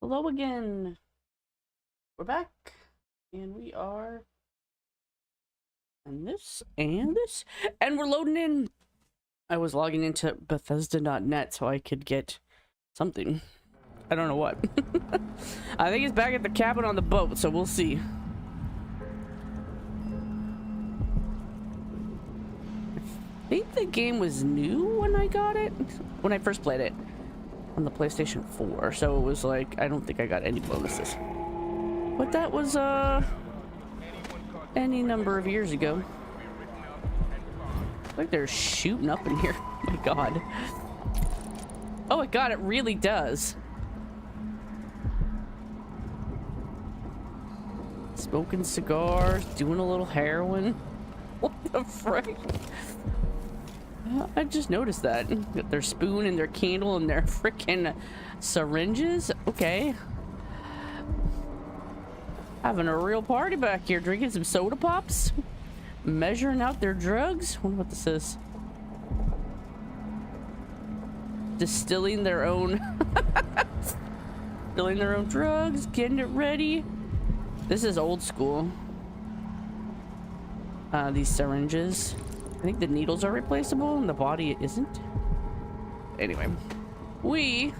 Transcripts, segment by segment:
Hello again. We're back, and we are, and this, and we're loading in. I was logging into Bethesda.net so I could get something. I don't know what. I think it's back at the cabin on the boat, so we'll see. I think the game was new when I got it, when I first played it on the PlayStation 4, so it was like, I don't think I got any bonuses. But that was, any number of years ago. Like they're shooting up in here. Oh my god. Oh my god, it really does. Smoking cigars, doing a little heroin. What the frick? I just noticed that. Got their spoon and their candle and their freaking syringes. Okay. Having a real party back here, drinking some soda pops, measuring out their drugs. Wonder what this is. Distilling their own distilling their own drugs, getting it ready. This is old school. These syringes. I think the needles are replaceable and the body isn't. Anyway, okay,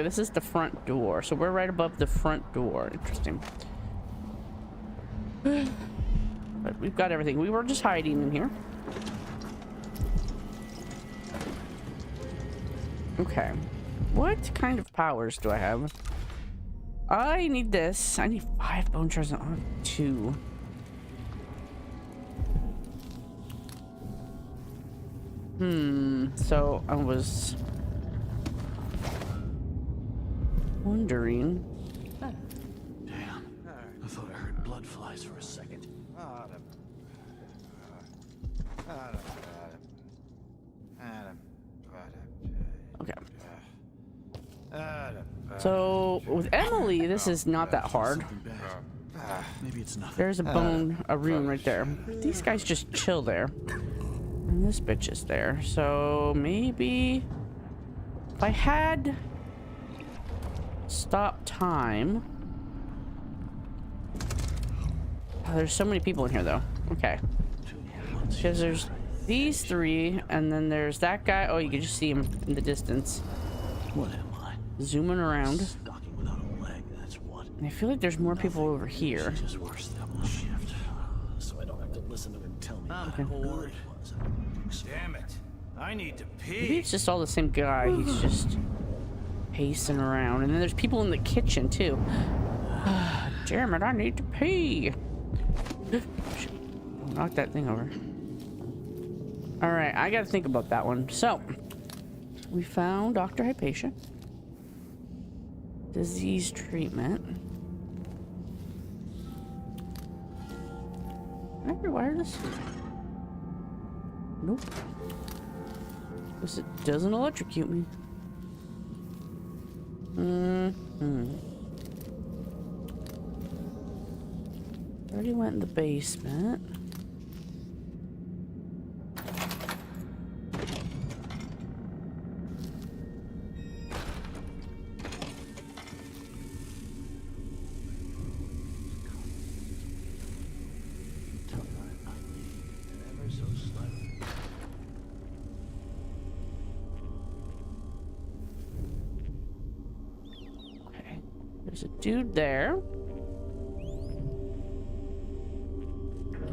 this is the front door, so we're right above the front door. Interesting. But we've got everything. We were just hiding in here. Okay, what kind of powers do I have? I need this. I need 5 bone shards and I have 2. So I was wondering. Damn, I thought I heard blood flies for a second. Okay. So with Emily, this is not that hard. Maybe it's nothing. There's a rune right there. These guys just chill there. And this bitch is there. So maybe if I had stop time. Oh, there's so many people in here though. Okay. Because there's these 3 and then there's that guy. Oh, you can just see him in the distance. What am I? Zooming around. Stalking without a leg, that's what. And I feel like there's more people over here. It's just worse that will shift. So I don't have to listen to him tell me how bored it was. Damn it. I need to pee. Maybe it's just all the same guy. He's just pacing around. And then there's people in the kitchen too. Damn it, I need to pee. Knock that thing over. Alright, I gotta think about that one. So, we found Dr. Hypatia. Disease treatment. Can I rewire this? Nope. Because it doesn't electrocute me. Already went in the basement. There's a dude there.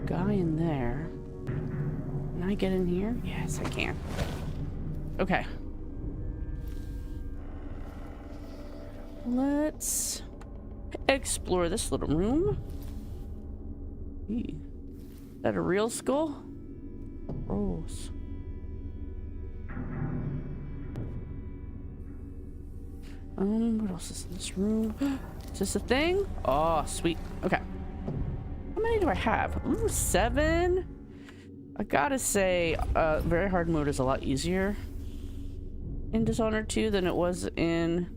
Guy in there. Can I get in here? Yes, I can. Okay. Let's explore this little room. Eee. Is that a real skull? Gross. What else is in this room? Is this a thing? Oh, sweet. Okay. How many do I have? Ooh, 7. I gotta say, very hard mode is a lot easier in Dishonored 2 than it was in...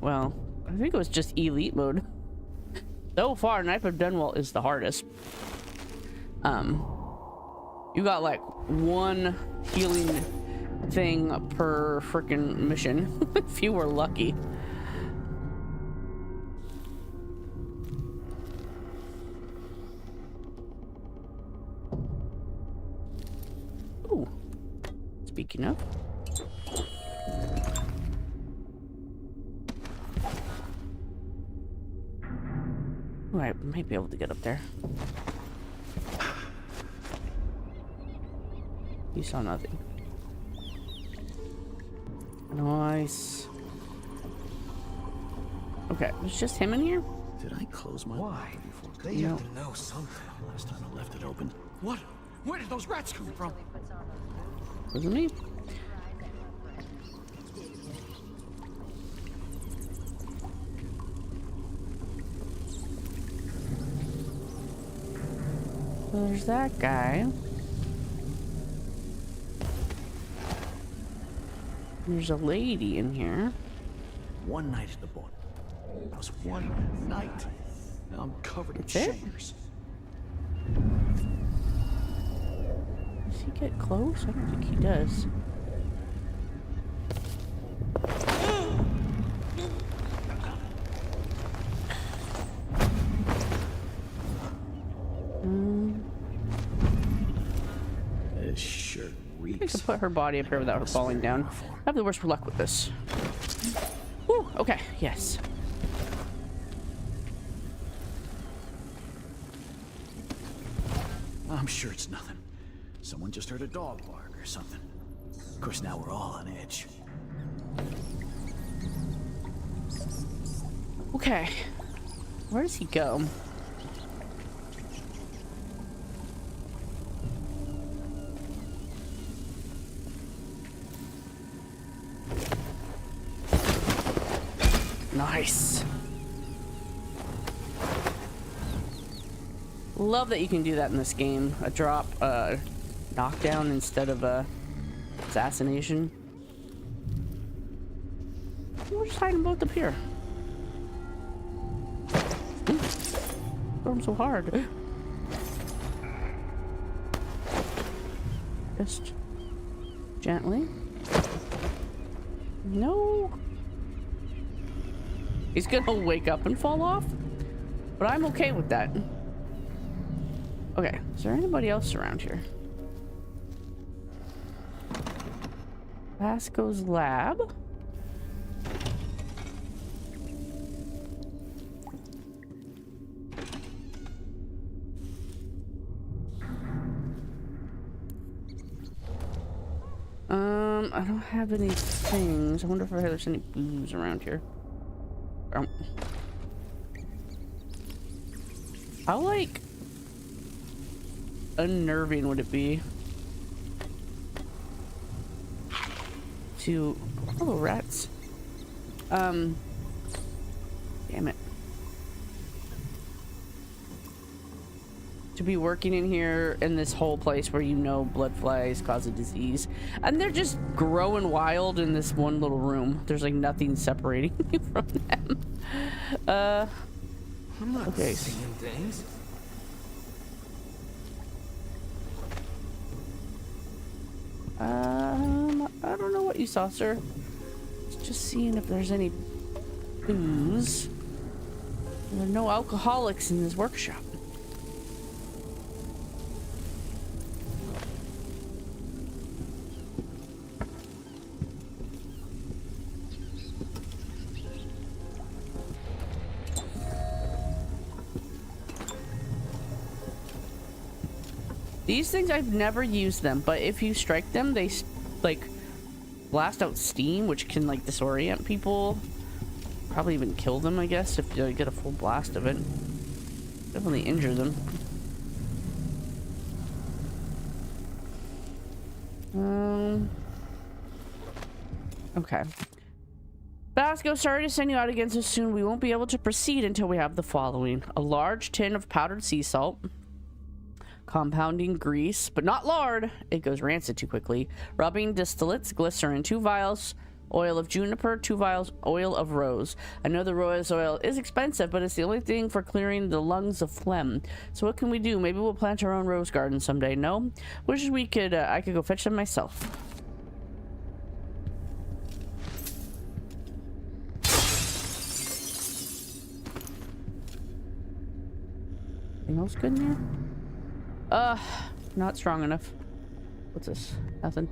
Well, I think it was just elite mode. So far, Knife of Dunwall is the hardest. You got like one healing thing per freaking mission, if you were lucky. Ooh. Speaking of. Ooh, I might be able to get up there. You saw nothing. Nice. Okay, it's just him in here? Did I close my Why? before? They have to know something. Last time I left it open. What? Where did those rats come from? Was it me? There's that guy. There's a lady in here. One night at the boat. That was one night. Now I'm covered in That's it? shingers. Does he get close? I don't think he does. This shirt I reeks. could put her body up here without her falling down. I have the worst luck with this. Whew, okay, yes. I'm sure it's nothing. Someone just heard a dog bark or something. Of course, now we're all on edge. Okay. Where does he go? Nice. Love that you can do that in this game. A drop, knockdown instead of a assassination. We're just hiding both up here. Throw him so hard. Just gently. No. He's gonna wake up and fall off, but I'm okay with that. Okay, is there anybody else around here? Vasco's lab. I don't have any things. I wonder if there's any booze around here. How, like, unnerving would it be to... Oh, rats. Damn it. To be working in here in this whole place where you know blood flies cause a disease. And they're just growing wild in this one little room. There's like nothing separating you from them. I'm not okay. seeing things. I don't know what you saw, sir. Just seeing if there's any booze. There are no alcoholics in this workshop. These things, I've never used them, but if you strike them, they like blast out steam, which can like disorient people. Probably even kill them, I guess, if you get a full blast of it. Definitely injure them. Okay. Vasco, sorry to send you out again so soon. We won't be able to proceed until we have the following. A large tin of powdered sea salt. Compounding grease, but not lard. It goes rancid too quickly. Rubbing distillates, glycerin, 2 vials oil of juniper, 2 vials oil of rose. I know the rose oil is expensive, but it's the only thing for clearing the lungs of phlegm. So what can we do? Maybe we'll plant our own rose garden someday. No? Wish we could, I could go fetch them myself. else good in here? Not strong enough. What's this? Nothing.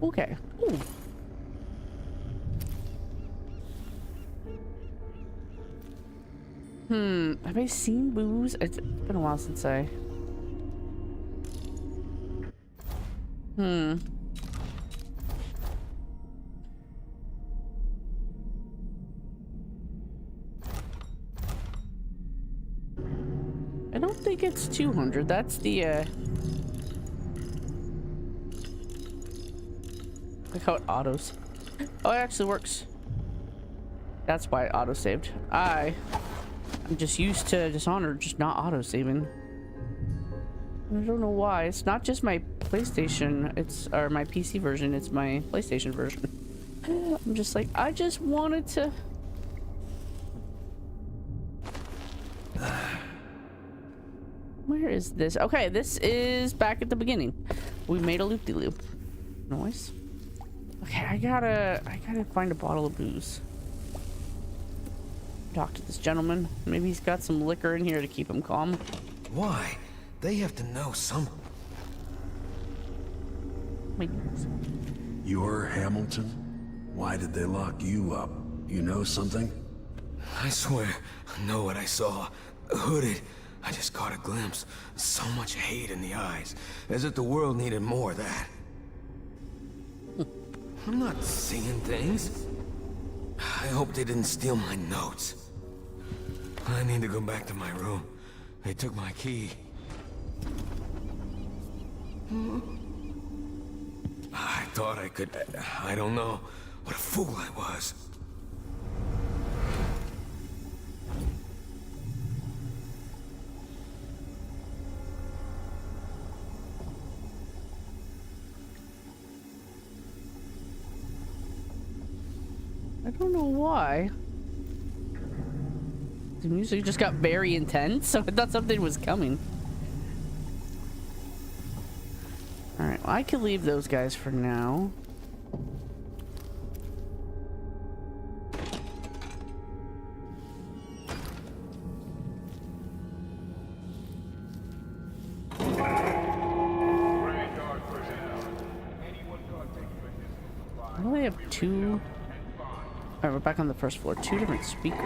Okay. Ooh. Have I seen booze? It's been a while since I... I don't think it's 200. That's the, Look how it autos. Oh, it actually works. That's why it auto-saved. I'm just used to Dishonored just not auto-saving. I don't know why. It's not just my PlayStation, or my PC version, it's my PlayStation version. I'm just like, I just wanted to... Where is this? Okay, this is back at the beginning. We made a loop-de-loop. Noise. Okay, I gotta find a bottle of booze. Talk to this gentleman. Maybe he's got some liquor in here to keep him calm. Why? They have to know some. Wait. You're Hamilton? Why did they lock you up? You know something? I swear, I know what I saw. Hooded. I just caught a glimpse. So much hate in the eyes. As if the world needed more of that. I'm not seeing things. I hope they didn't steal my notes. I need to go back to my room. They took my key. I thought I could... I don't know. What a fool I was. I don't know why. The music just got very intense, so I thought something was coming. Alright, well, I could leave those guys for now. I only have two... Alright, we're back on the first floor. Two different speakers.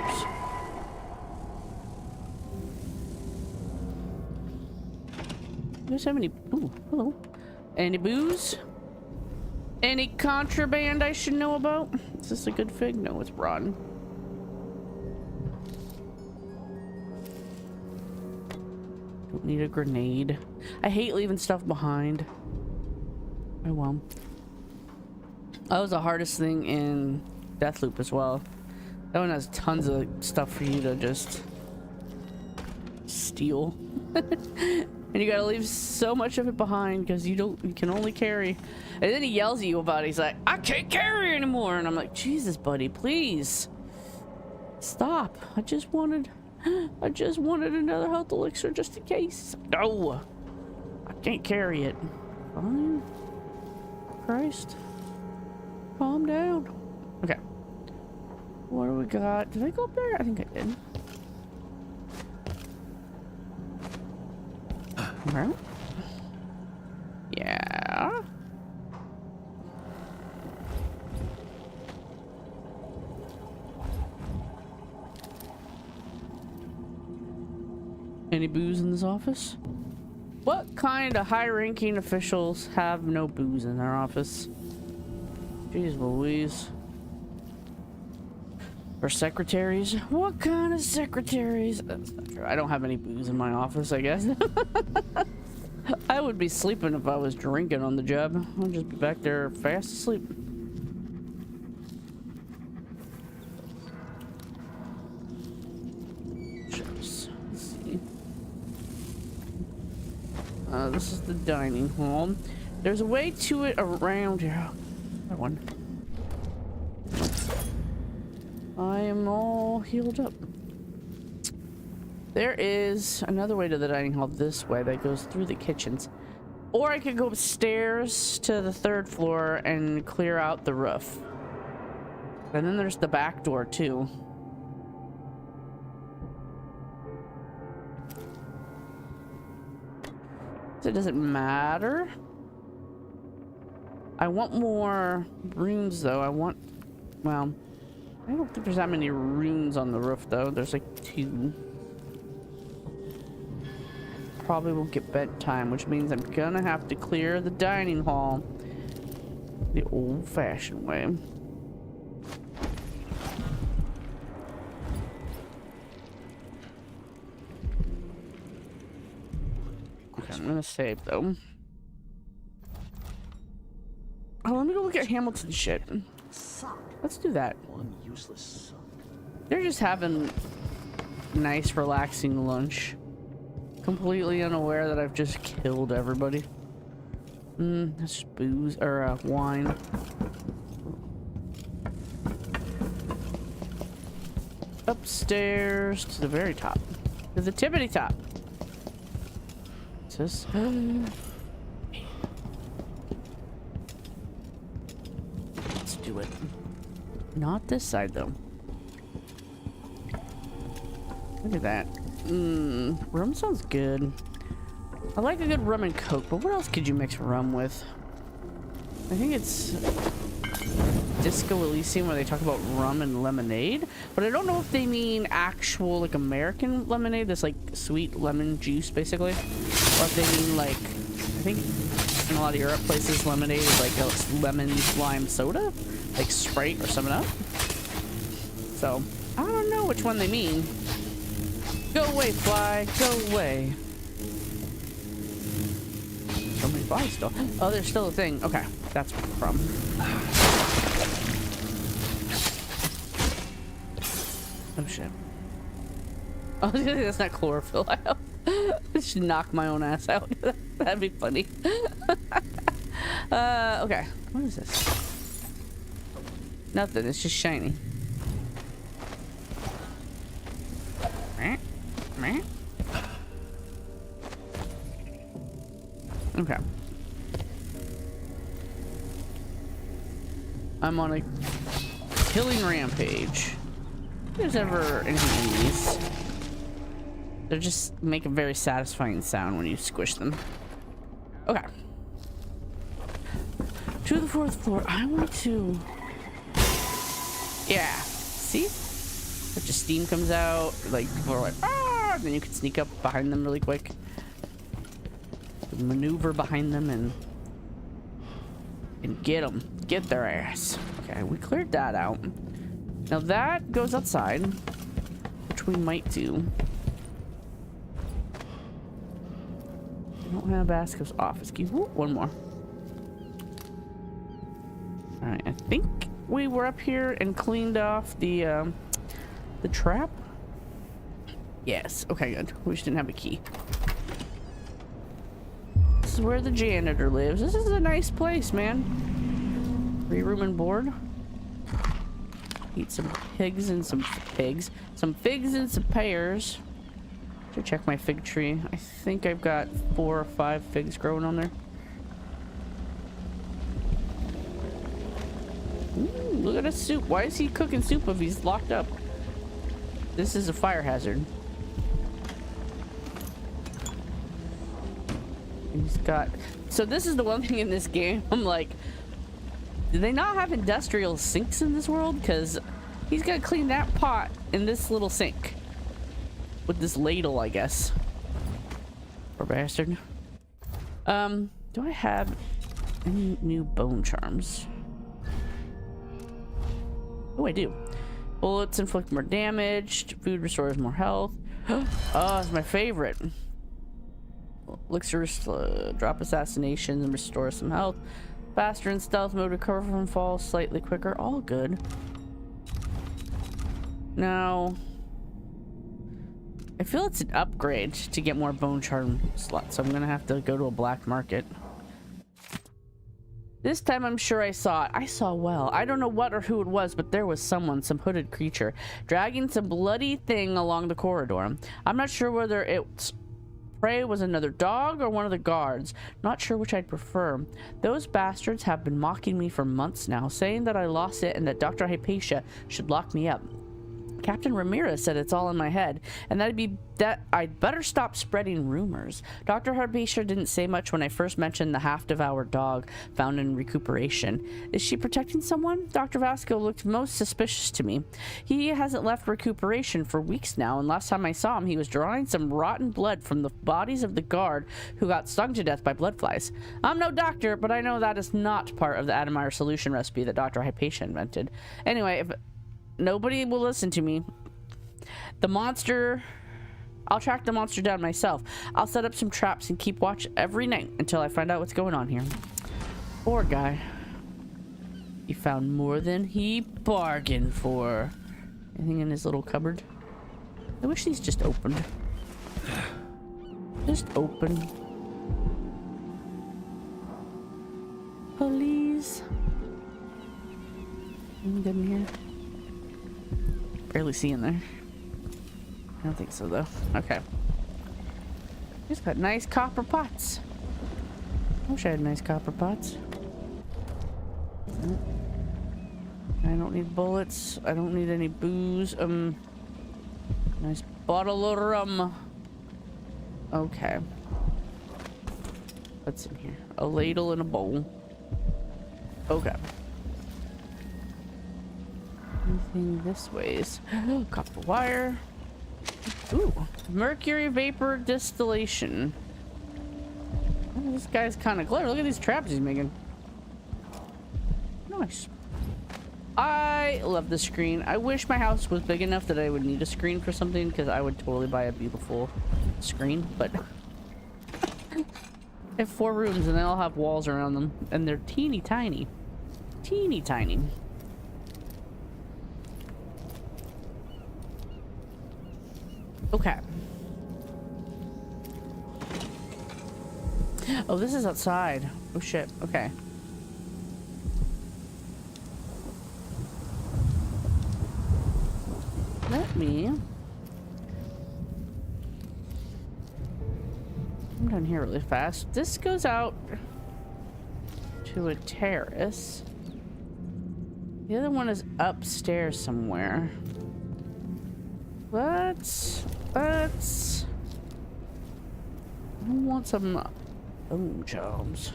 You guys have any... Ooh, hello. Any booze? Any contraband I should know about? Is this a good fig? No, it's rotten. Don't need a grenade. I hate leaving stuff behind. Oh well. That was the hardest thing in Deathloop as well. That one has tons of stuff for you to just steal. And you gotta leave so much of it behind because you can only carry. And then he yells at you about it. He's like, I can't carry anymore. And I'm like, Jesus, buddy, please stop. I just wanted another health elixir just in case. No, I can't carry it. Fine. Christ, calm down. Okay, what do we got? Did I go up there? I think I did. Right. Yeah. Any booze in this office? What kind of high-ranking officials have no booze in their office? Jeez Louise. Or secretaries? What kind of secretaries? That's not true. I don't have any booze in my office, I guess. I would be sleeping if I was drinking on the job. I'll just be back there fast asleep. Let's see. This is the dining hall. There's a way to it around here. That one. I am all healed up. There is another way to the dining hall this way that goes through the kitchens. Or I could go upstairs to the 3rd floor and clear out the roof. And then there's the back door too. So it doesn't matter. I want more runes though. Well, I don't think there's that many runes on the roof though. There's like 2. Probably won't get bedtime, which means I'm gonna have to clear the dining hall the old-fashioned way. Okay, I'm gonna save though. Oh, let me go look at Hamilton's shit. Let's do that. One useless son. They're just having nice, relaxing lunch. Completely unaware that I've just killed everybody. That's booze or wine. Upstairs to the very top. To the tippity top. What's this? Let's do it. Not this side though. Look at that. Rum sounds good. I like a good rum and coke, but what else could you mix rum with? I think it's Disco Elysium where they talk about rum and lemonade, but I don't know if they mean actual like American lemonade, that's like sweet lemon juice basically, or if they mean like, I think in a lot of Europe places lemonade is like a lemon lime soda, like Sprite or 7-Up. So I don't know which one they mean. Go away, fly, go away. So many flies still. Oh, there's still a thing. Okay, that's from. Oh shit. Oh, that's not chlorophyll. I should knock my own ass out. That'd be funny. Okay. What is this? Nothing. It's just shiny. Okay. I'm on a killing rampage. If there's ever anything in these, they just make a very satisfying sound when you squish them. Okay. To the 4th floor. I want to. Yeah. See? If just steam comes out, like people are like, ah! And then you can sneak up behind them really quick. Maneuver behind them and get them. Get their ass. Okay, we cleared that out. Now that goes outside, which we might do. I don't have Basco's office key. Ooh, one more. Alright, I think we were up here and cleaned off the trap. Yes, okay, good. We just didn't have a key. This is where the janitor lives. This is a nice place, man. 3 room and board. Eat some pigs and some pigs. Some figs and some pears. Should check my fig tree. I think I've got 4 or 5 figs growing on there. Ooh, look at this soup. Why is he cooking soup if he's locked up? This is a fire hazard. He's got. So this is the one thing in this game. I'm like, do they not have industrial sinks in this world? Because he's got to clean that pot in this little sink with this ladle, I guess. Poor bastard. Do I have any new bone charms? Oh, I do. Bullets inflict more damage. Food restores more health. Oh, it's my favorite. Elixir, drop assassinations and restore some health. Faster in stealth mode, recover from falls slightly quicker. All good. Now, I feel it's an upgrade to get more bone charm slots, so I'm gonna have to go to a black market. This time I'm sure I saw it. I saw well. I don't know what or who it was, but there was someone, some hooded creature, dragging some bloody thing along the corridor. I'm not sure whether its prey was another dog or one of the guards. Not sure which I'd prefer. Those bastards have been mocking me for months now, saying that I lost it and that Dr. Hypatia should lock me up. Captain Ramirez said it's all in my head, and that I'd better stop spreading rumors. Dr. Hypatia didn't say much when I first mentioned the half-devoured dog found in recuperation. Is she protecting someone? Dr. Vasco looked most suspicious to me. He hasn't left recuperation for weeks now, and last time I saw him, he was drawing some rotten blood from the bodies of the guard who got stung to death by blood flies. I'm no doctor, but I know that is not part of the Admire solution recipe that Dr. Hypatia invented. Anyway, if nobody will listen to me, I'll track the monster down myself. I'll set up some traps and keep watch every night until I find out what's going on here. Poor guy. He found more than he bargained for. Anything in his little cupboard? I wish these just opened. Just open. Please. Anything good in here? Barely see in there. I don't think so though. Okay. Just got nice copper pots. I wish I had nice copper pots. I don't need bullets. I don't need any booze. Nice bottle of rum. Okay. What's in here? A ladle and a bowl. Okay. Anything this ways? Copper wire. Ooh, mercury vapor distillation. Oh, this guy's kind of clever. Look at these traps he's making. Nice. I love the screen. I wish my house was big enough that I would need a screen for something, because I would totally buy a beautiful screen, but I have 4 rooms and they all have walls around them, and they're teeny tiny. Teeny tiny. Okay. Oh, this is outside. Oh shit. Okay. Let me... I'm down here really fast. This goes out to a terrace. The other one is upstairs somewhere. Let's... I want some bone jobs.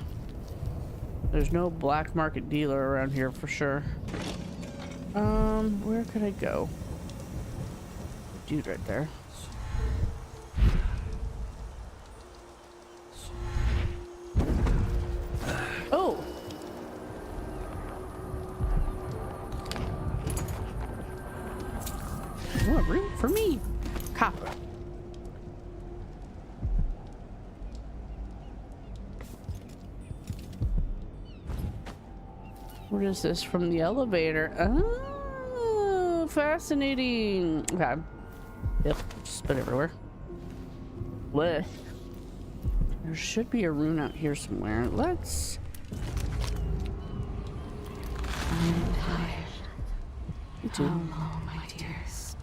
There's no black market dealer around here for sure. Where could I go? Dude right there. Oh! More room for me. Copper. What is this from the elevator? Oh, fascinating. Okay. Yep, spit everywhere. Blech. There should be a rune out here somewhere. Let's... I'm tired. Me too. How long, my dears?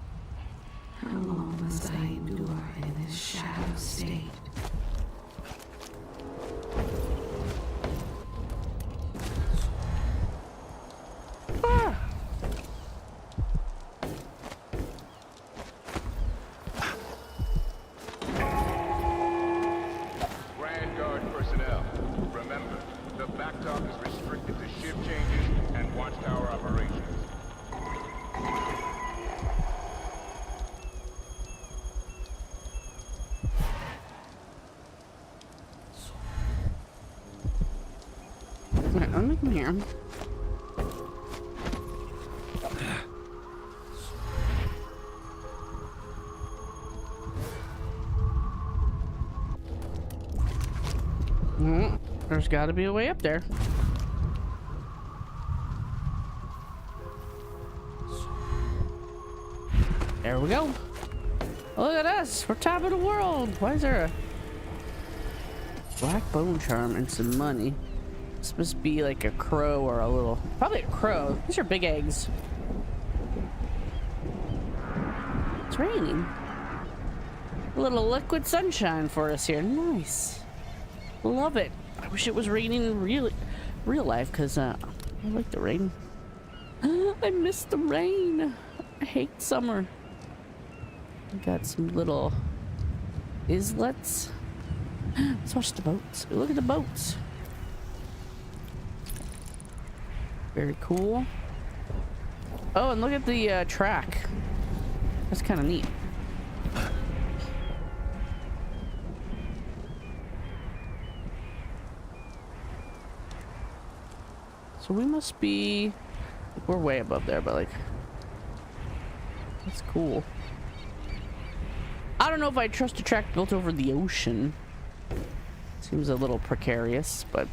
How long must I endure in this shadow state? Ah! Grand Guard personnel, remember, the backtalk is restricted to shift changes and watchtower operations. Okay, let me come here. There's got to be a way up there. There we go. Look at us. We're top of the world. Why is there a black bone charm and some money? This must be like a crow or a little... Probably a crow. These are big eggs. It's raining. A little liquid sunshine for us here. Nice. Love it. I wish it was raining in real life, because I like the rain. I miss the rain. I hate summer. We got some little islets. Let's watch the boats. Look at the boats. Very cool. Oh, and look at the track. That's kind of neat. So we must be... We're way above there, but like... That's cool. I don't know if I trust a track built over the ocean. Seems a little precarious, but...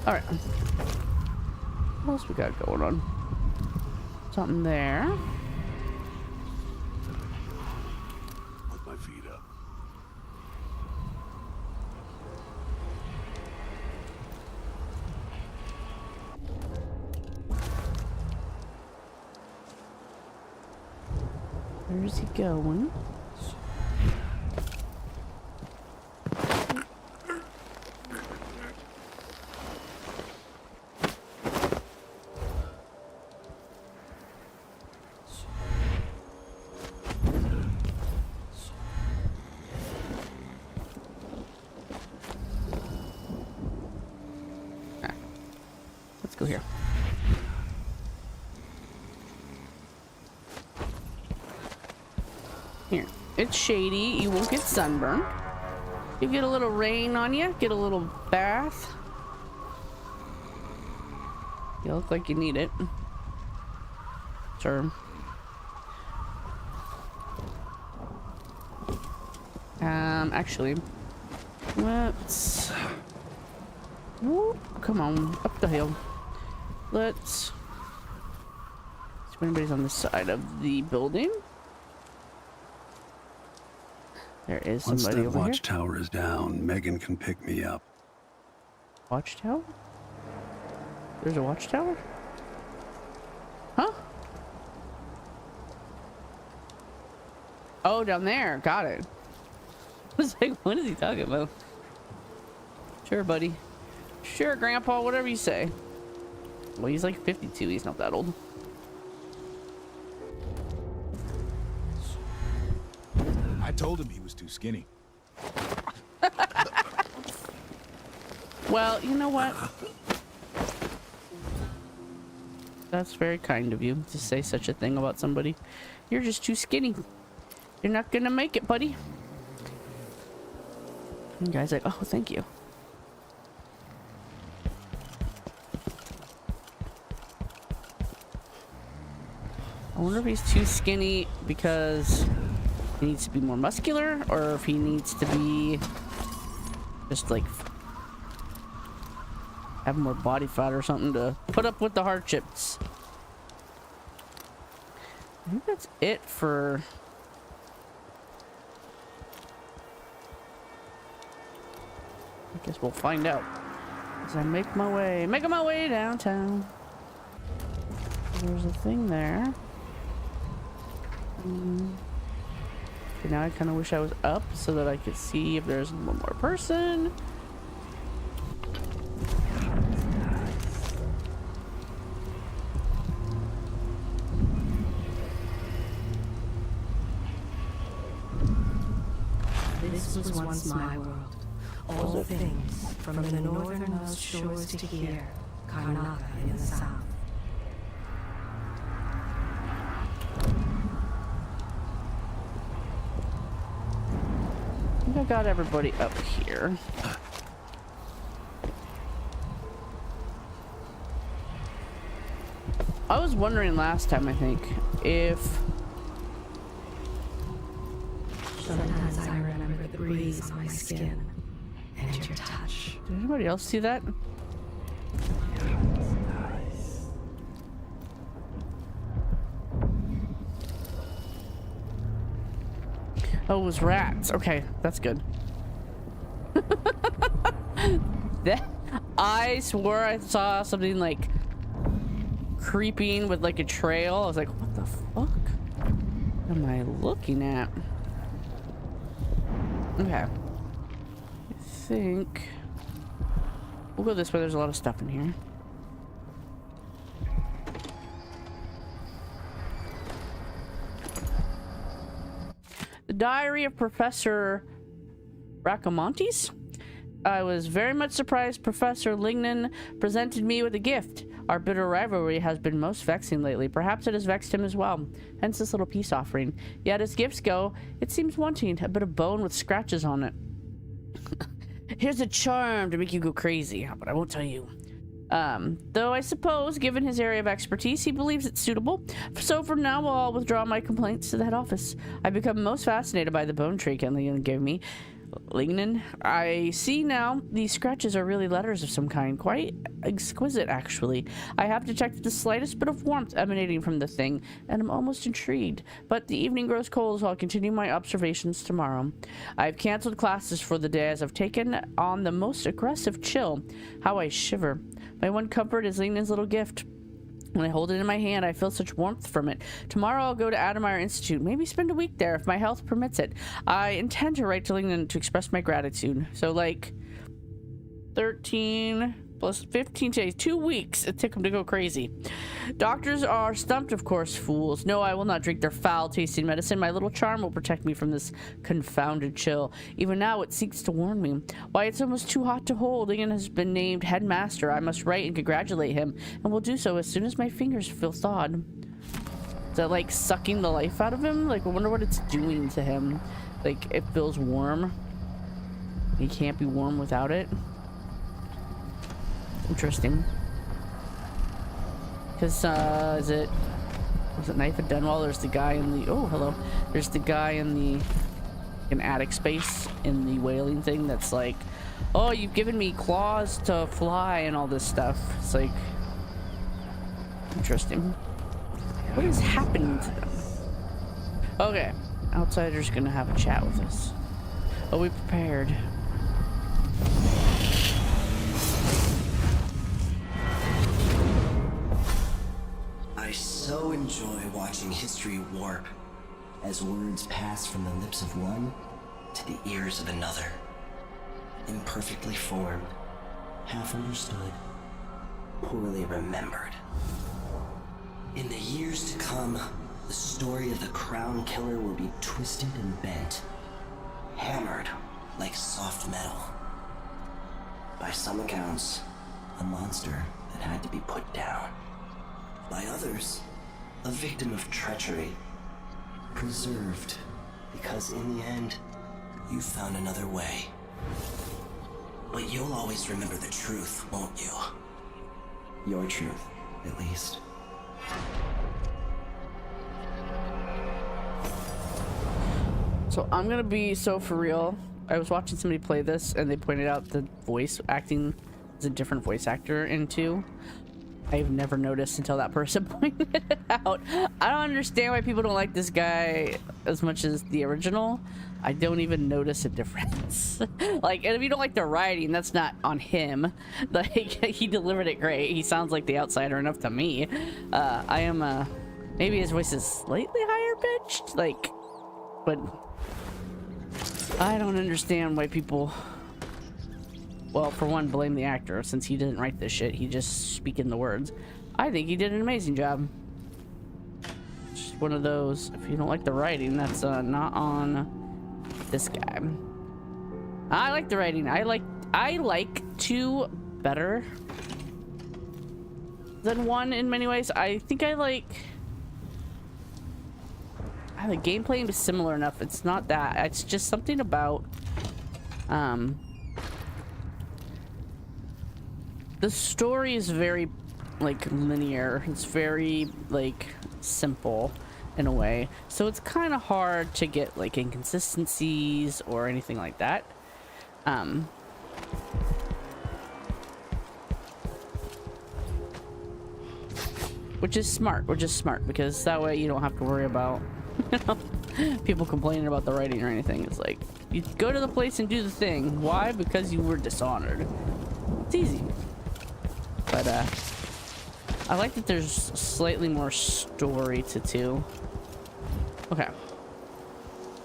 Alright. What else we got going on? Something there. Put my feet up. Where's he going? Let's go here. Here. It's shady. You won't get sunburned. You get a little rain on you. Get a little bath. You look like you need it. Sure. Actually, let's... Whoop, come on, up the hill. Let's... See if anybody's on the side of the building. There is Once somebody that over here. watchtower is down, Megan can pick me up. Watchtower? There's a watchtower? Huh? Oh, down there. Got it. I was like, what is he talking about? Sure, buddy. Sure, Grandpa, whatever you say. Well, he's like 52. He's not that old. I told him he was too skinny. Well, you know what? That's very kind of you to say such a thing about somebody. You're just too skinny. You're not gonna make it, buddy. And the guy's like, oh, thank you. I wonder if he's too skinny because he needs to be more muscular, or if he needs to be just like have more body fat or something to put up with the hardships. I think that's it for... I guess we'll find out as I making my way downtown. There's a thing there. Okay, now I kind of wish I was up so that I could see if there's one more person. This was once my world. All things, from the northernmost shores to here, Karnataka in the south. I think I got everybody up here. I was wondering last time, I think, if... Sometimes I remember the breeze on my skin and your touch. Did anybody else see that? Oh, it was rats. Okay, that's good. I swore I saw something like creeping with like a trail. I was like, what the fuck am I looking at? Okay. I think we'll go this way. There's a lot of stuff in here. The Diary of Professor Bracamontes? I was very much surprised Professor Lignan presented me with a gift. Our bitter rivalry has been most vexing lately. Perhaps it has vexed him as well. Hence this little peace offering. Yet as gifts go, it seems wanting. A bit of bone with scratches on it. Here's a charm to make you go crazy, but I won't tell you. Though I suppose, given his area of expertise, he believes it's suitable. So from now I'll withdraw my complaints to the head office. I've become most fascinated by the bone trinket Lignan gave me. Lignan, I see now these scratches are really letters of some kind. Quite exquisite, actually. I have detected the slightest bit of warmth emanating from the thing, and I'm almost intrigued. But the evening grows cold, so I'll continue my observations tomorrow. I've cancelled classes for the day as I've taken on the most aggressive chill. How I shiver. My one comfort is Lignan's little gift. When I hold it in my hand, I feel such warmth from it. Tomorrow I'll go to Adamire Institute, maybe spend a week there if my health permits it. I intend to write to Lignan to express my gratitude. So like 13 plus 15 days, 2 weeks. It took him to go crazy. Doctors are stumped, of course, fools. No, I will not drink their foul-tasting medicine. My little charm will protect me from this confounded chill. Even now, it seeks to warn me. Why, it's almost too hot to hold. Lignan has been named headmaster. I must write and congratulate him, and will do so as soon as my fingers feel thawed. Is that, like, sucking the life out of him? Like, I wonder what it's doing to him. Like, it feels warm. He can't be warm without it. Interesting. Because, was it Knife and Dunwall? There's the guy in the... Oh, hello. There's the guy in the... an attic space in the whaling thing that's like, oh, you've given me claws to fly and all this stuff. It's like... Interesting. What is happening to them? Okay. Outsider's gonna have a chat with us. Are we prepared? I so enjoy watching history warp as words pass from the lips of one to the ears of another. Imperfectly formed, half understood, poorly remembered. In the years to come, the story of the Crown Killer will be twisted and bent, hammered like soft metal. By some accounts, a monster that had to be put down. By others, a victim of treachery, preserved, because in the end, you found another way. But you'll always remember the truth, won't you? Your truth, at least. So I'm gonna be so for real. I was watching somebody play this and they pointed out the voice acting is a different voice actor in 2. I've never noticed until that person pointed it out. I don't understand why people don't like this guy as much as the original. I don't even notice a difference. Like, and if you don't like the writing, that's not on him. Like, he delivered it great. He sounds like the outsider enough to me. I am, maybe his voice is slightly higher pitched, like, but I don't understand why people... Well, for one, blame the actor, since he didn't write this shit. He just speaking the words. I think he did an amazing job. Just one of those, if you don't like the writing, that's not on this guy. I like the writing. I like 2 better than 1 in many ways. I think I like gameplay is similar enough. It's not that. It's just something about the story is very, like, linear. It's very, like, simple in a way. So it's kind of hard to get, like, inconsistencies or anything like that. Which is smart, because that way you don't have to worry about, you know, people complaining about the writing or anything. It's like, you go to the place and do the thing. Why? Because you were dishonored. It's easy. But I like that there's slightly more story to 2. Okay.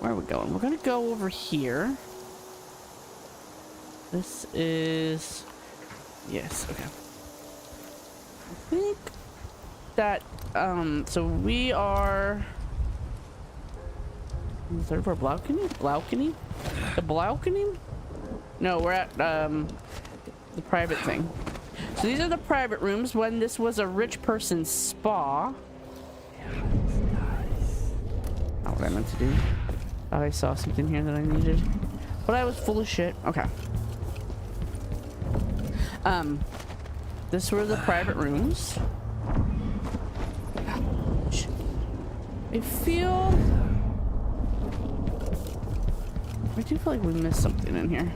Where are we going? We're gonna go over here. This is... Yes, okay. I think that, so we are... On the 3rd floor balcony? Balcony? The balcony? No, we're at, the private thing. So these are the private rooms when this was a rich person's spa. Not what I meant to do. I saw something here that I needed. But I was full of shit. Okay. This were the private rooms. I do feel like we missed something in here.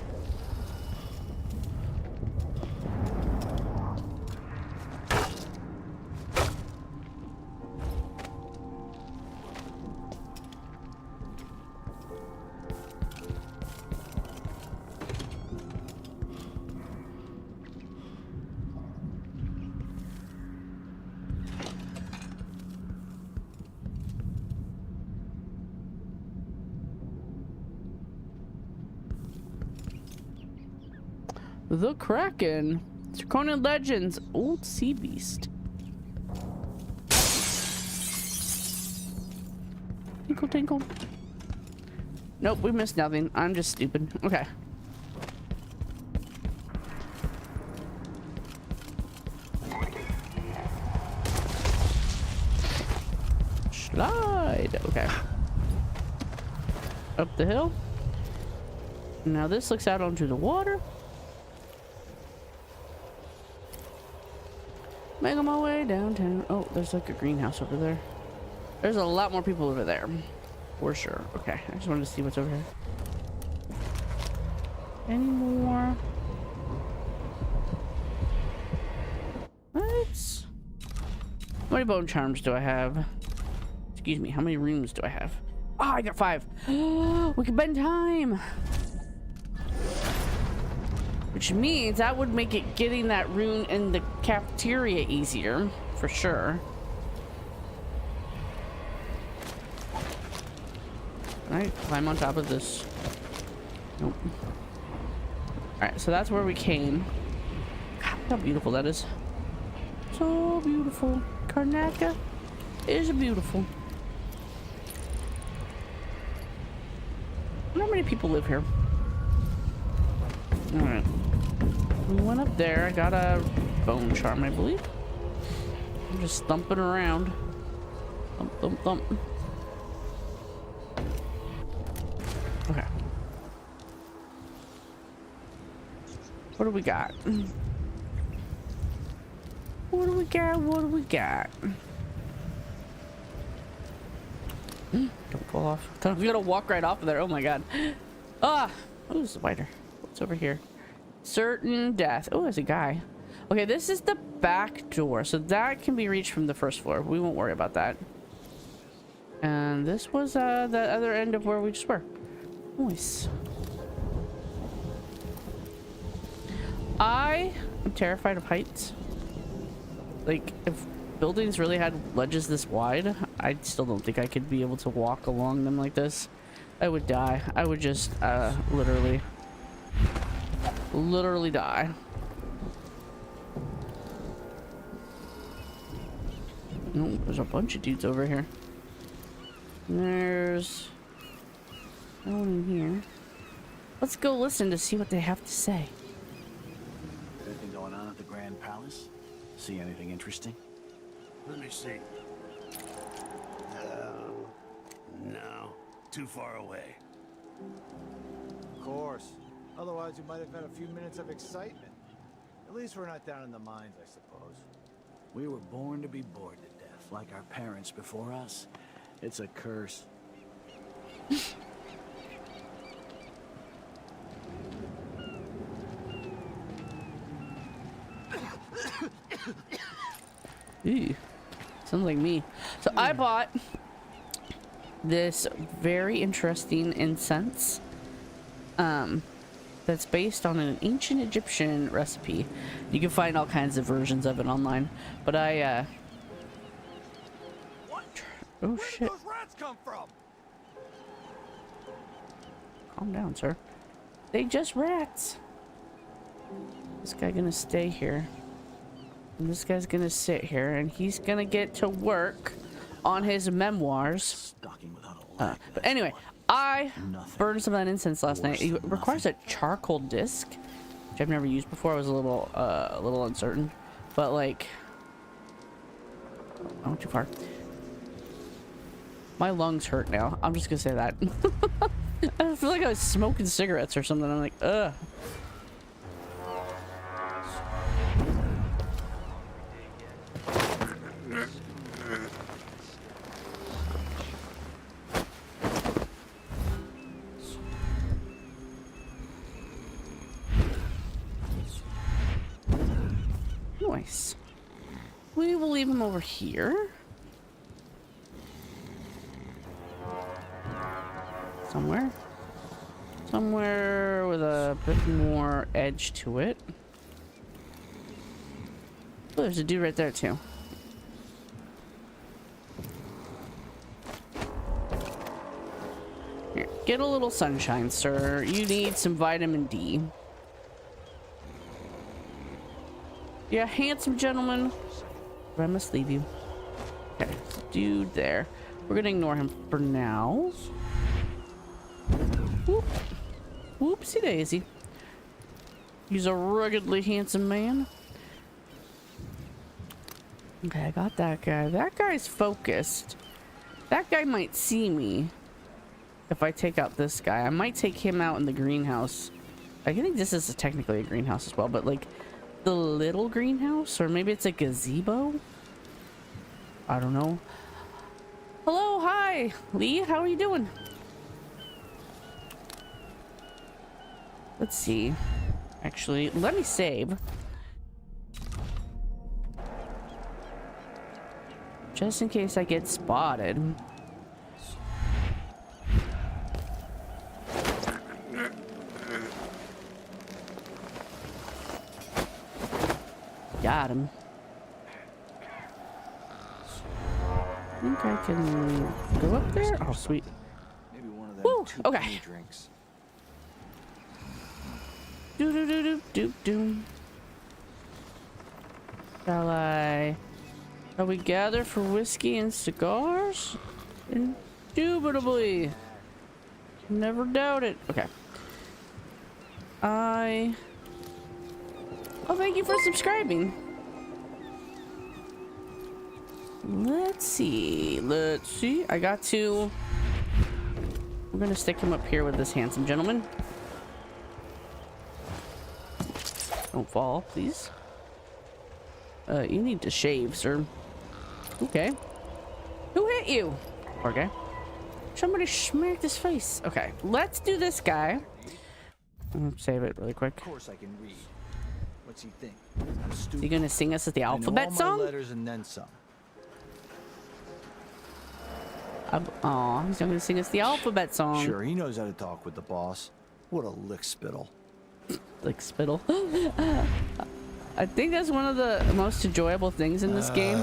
The Kraken. Draconian Legends. Old Sea Beast. Tinkle, tinkle. Nope, we missed nothing. I'm just stupid. Okay. Slide. Okay. Up the hill. Now this looks out onto the water. Making my way downtown. Oh, there's like a greenhouse over there. There's a lot more people over there. For sure. Okay, I just wanted to see what's over here. Any more? What? How many bone charms do I have? Excuse me, how many rooms do I have? Oh, I got 5. We can bend time. Which means that would make it getting that rune in the cafeteria easier, for sure. Can I climb on top of this? Nope. Alright, so that's where we came. God, look how beautiful that is. So beautiful. Karnataka is beautiful. I wonder how many people live here. Alright. We went up there. I got a bone charm, I believe. I'm just thumping around. Thump, thump, thump. Okay. What do we got? What do we got? What do we got? Don't fall off. I'm gonna walk right off of there. Oh my god. Ah! Oh, this is wider. What's over here? Certain death. Oh, there's a guy. Okay, this is the back door. So that can be reached from the first floor. We won't worry about that. And this was the other end of where we just were. Nice. I am terrified of heights. Like, if buildings really had ledges this wide, I still don't think I could be able to walk along them like this. I would die. I would just literally die. Oh, there's a bunch of dudes over here. There's no one in here. Let's go listen to see what they have to say. Anything going on at the Grand Palace? See anything interesting? Let me see. No. Too far away. Of course. Otherwise, we might have had a few minutes of excitement. At least we're not down in the mines, I suppose. We were born to be bored to death, like our parents before us. It's a curse. Ew. Sounds like me. So I bought this very interesting incense that's based on an ancient Egyptian recipe. You can find all kinds of versions of it online, but I oh shit. Those rats come from? Calm down, sir. They just rats. This guy gonna stay here, and this guy's gonna sit here, and he's gonna get to work on his memoirs. Stocking without a leg. But anyway, I Nothing. burned some of that incense last night. It than requires a charcoal disc, which I've never used before. I was a little uncertain, but like, I went too far. My lungs hurt now. I'm just gonna say that. I feel like I was smoking cigarettes or something. I'm like, ugh. Nice. We will leave him over here. Somewhere with a bit more edge to it. Oh, there's a dude right there too. Here, get a little sunshine, sir. You need some vitamin D. Yeah, handsome gentleman. But I must leave you. Okay, dude there. We're gonna ignore him for now. Whoop. Whoopsie daisy. He's a ruggedly handsome man. Okay, I got that guy. That guy's focused. That guy might see me if I take out this guy. I might take him out in the greenhouse. I think this is technically a greenhouse as well, but like the little greenhouse, or maybe it's a gazebo. I don't know. Hello, hi, Lee. How are you doing? Let's see. Actually, let me save. Just in case I get spotted. Got him. I think I can go up there. Oh, sweet. Maybe one of them Woo, two okay. penny drinks. Do do do do do do. Shall we gather for whiskey and cigars? Indubitably. Never doubt it. Okay. Oh, thank you for subscribing. Let's see. I got to. We're gonna stick him up here with this handsome gentleman. Don't fall, please. You need to shave, sir. Okay. Who hit you? Okay. Somebody smacked his face. Okay, let's do this guy. Save it really quick. Of course I can read. What's he think? You gonna sing us the alphabet song? Letters and then some. Oh, he's not gonna sing us the alphabet song. Sure, he knows how to talk with the boss. What a lick spittle. Like spittle. I think that's one of the most enjoyable things in this game.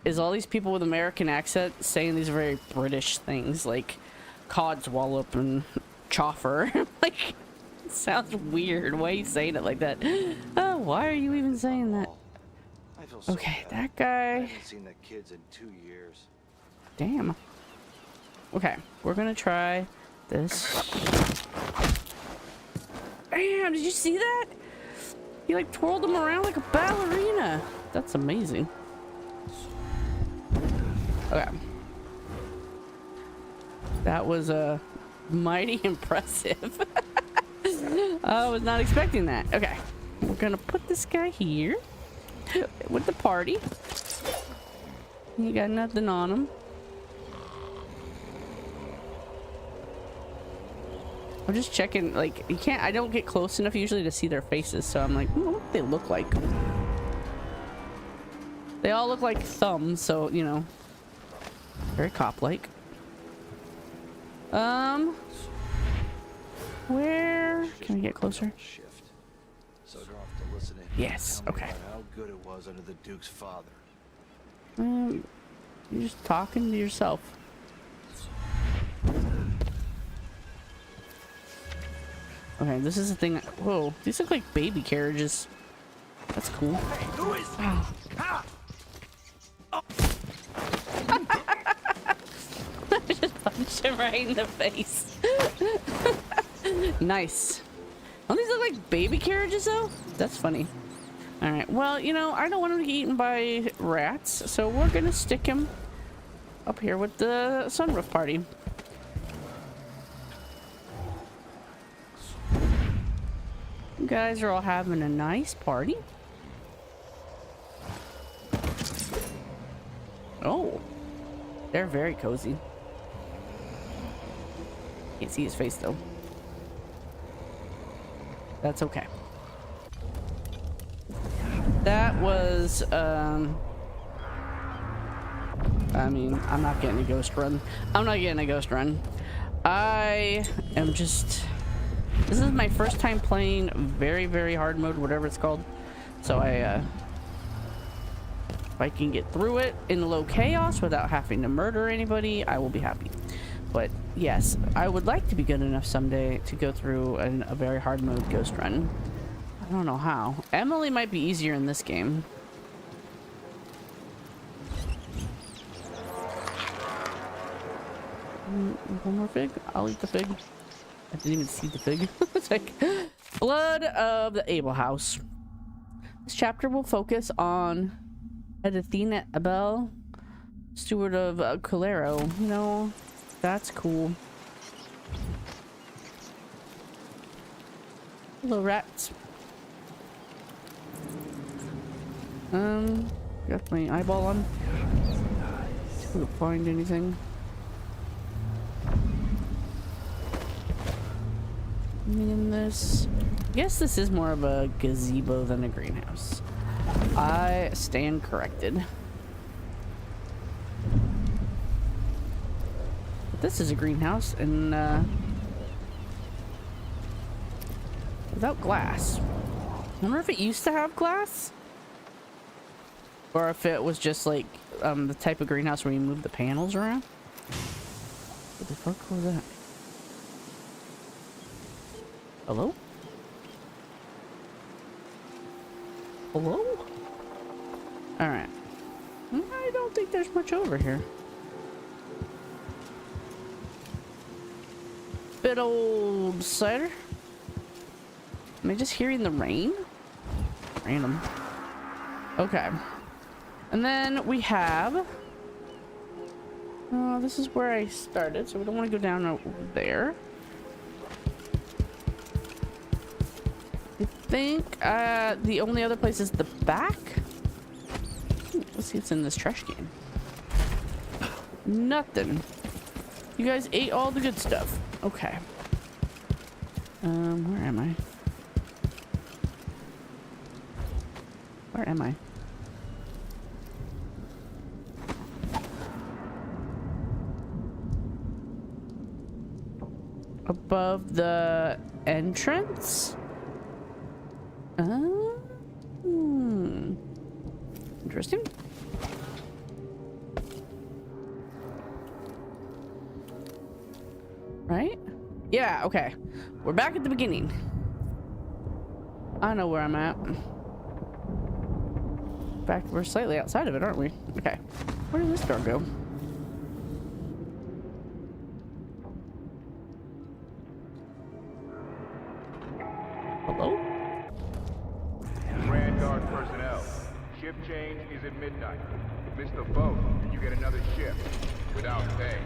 Is all these people with American accent saying these very British things like codswallop and choffer. Like, it sounds weird. Why are you saying it like that? Oh, why are you even saying that? I feel so Okay, bad. that guy. I haven't seen the kids in 2 years. Damn. Okay, we're gonna try this. Damn, did you see that? He like twirled him around like a ballerina. That's amazing. Okay. That was mighty impressive. I was not expecting that. Okay. We're gonna put this guy here with the party. He got nothing on him. I'm just checking, like, you can't, I don't get close enough usually to see their faces, so I'm like, what do they look like? They all look like thumbs, so, you know, very cop-like. Where can we get closer? Shift. So I don't have to listen to him. Yes, Tell me okay. about how good it was under the Duke's father. You're just talking to yourself. Okay, this is the thing. Whoa, these look like baby carriages. That's cool. Hey, who is he? Ha! I just punched him right in the face. Nice. Don't these look like baby carriages though? That's funny. Alright, well, you know, I don't want him to get eaten by rats, so we're gonna stick him up here with the sunroof party. You guys are all having a nice party. Oh, they're very cozy. Can't see his face though. That's okay. That was, I mean, I'm not getting a ghost run. I'm not getting a ghost run. I am just, this is my first time playing very, very hard mode, whatever it's called. So if I can get through it in low chaos without having to murder anybody, I will be happy. But yes, I would like to be good enough someday to go through a very hard mode ghost run. I don't know how. Emily might be easier in this game. One more fig? I'll eat the fig. I didn't even see the fig. It's like Blood of the Abel House. This chapter will focus on Edithina Abel, steward of Colero. You know, that's cool. Hello, rats. Got my eyeball on. Couldn't find anything. In this, I guess this is more of a gazebo than a greenhouse. I stand corrected. But this is a greenhouse and without glass. I wonder if it used to have glass, or if it was just like the type of greenhouse where you move the panels around. What the fuck was that? Hello? Hello? Alright. I don't think there's much over here. Bit old cider. Am I just hearing the rain? Random. Okay. And then we have... this is where I started, so we don't want to go down over there. I think the only other place is the back. Ooh, let's see what's in this trash can. Nothing. You guys ate all the good stuff. Okay. Where am I? Where am I? Above the entrance? Interesting. Right? Yeah, okay. We're back at the beginning. I know where I'm at. In fact, we're slightly outside of it, aren't we? Okay. Where did this door go? Hello? Grand Guard personnel. Shift change is at midnight. Miss the boat, and you get another shift without pay.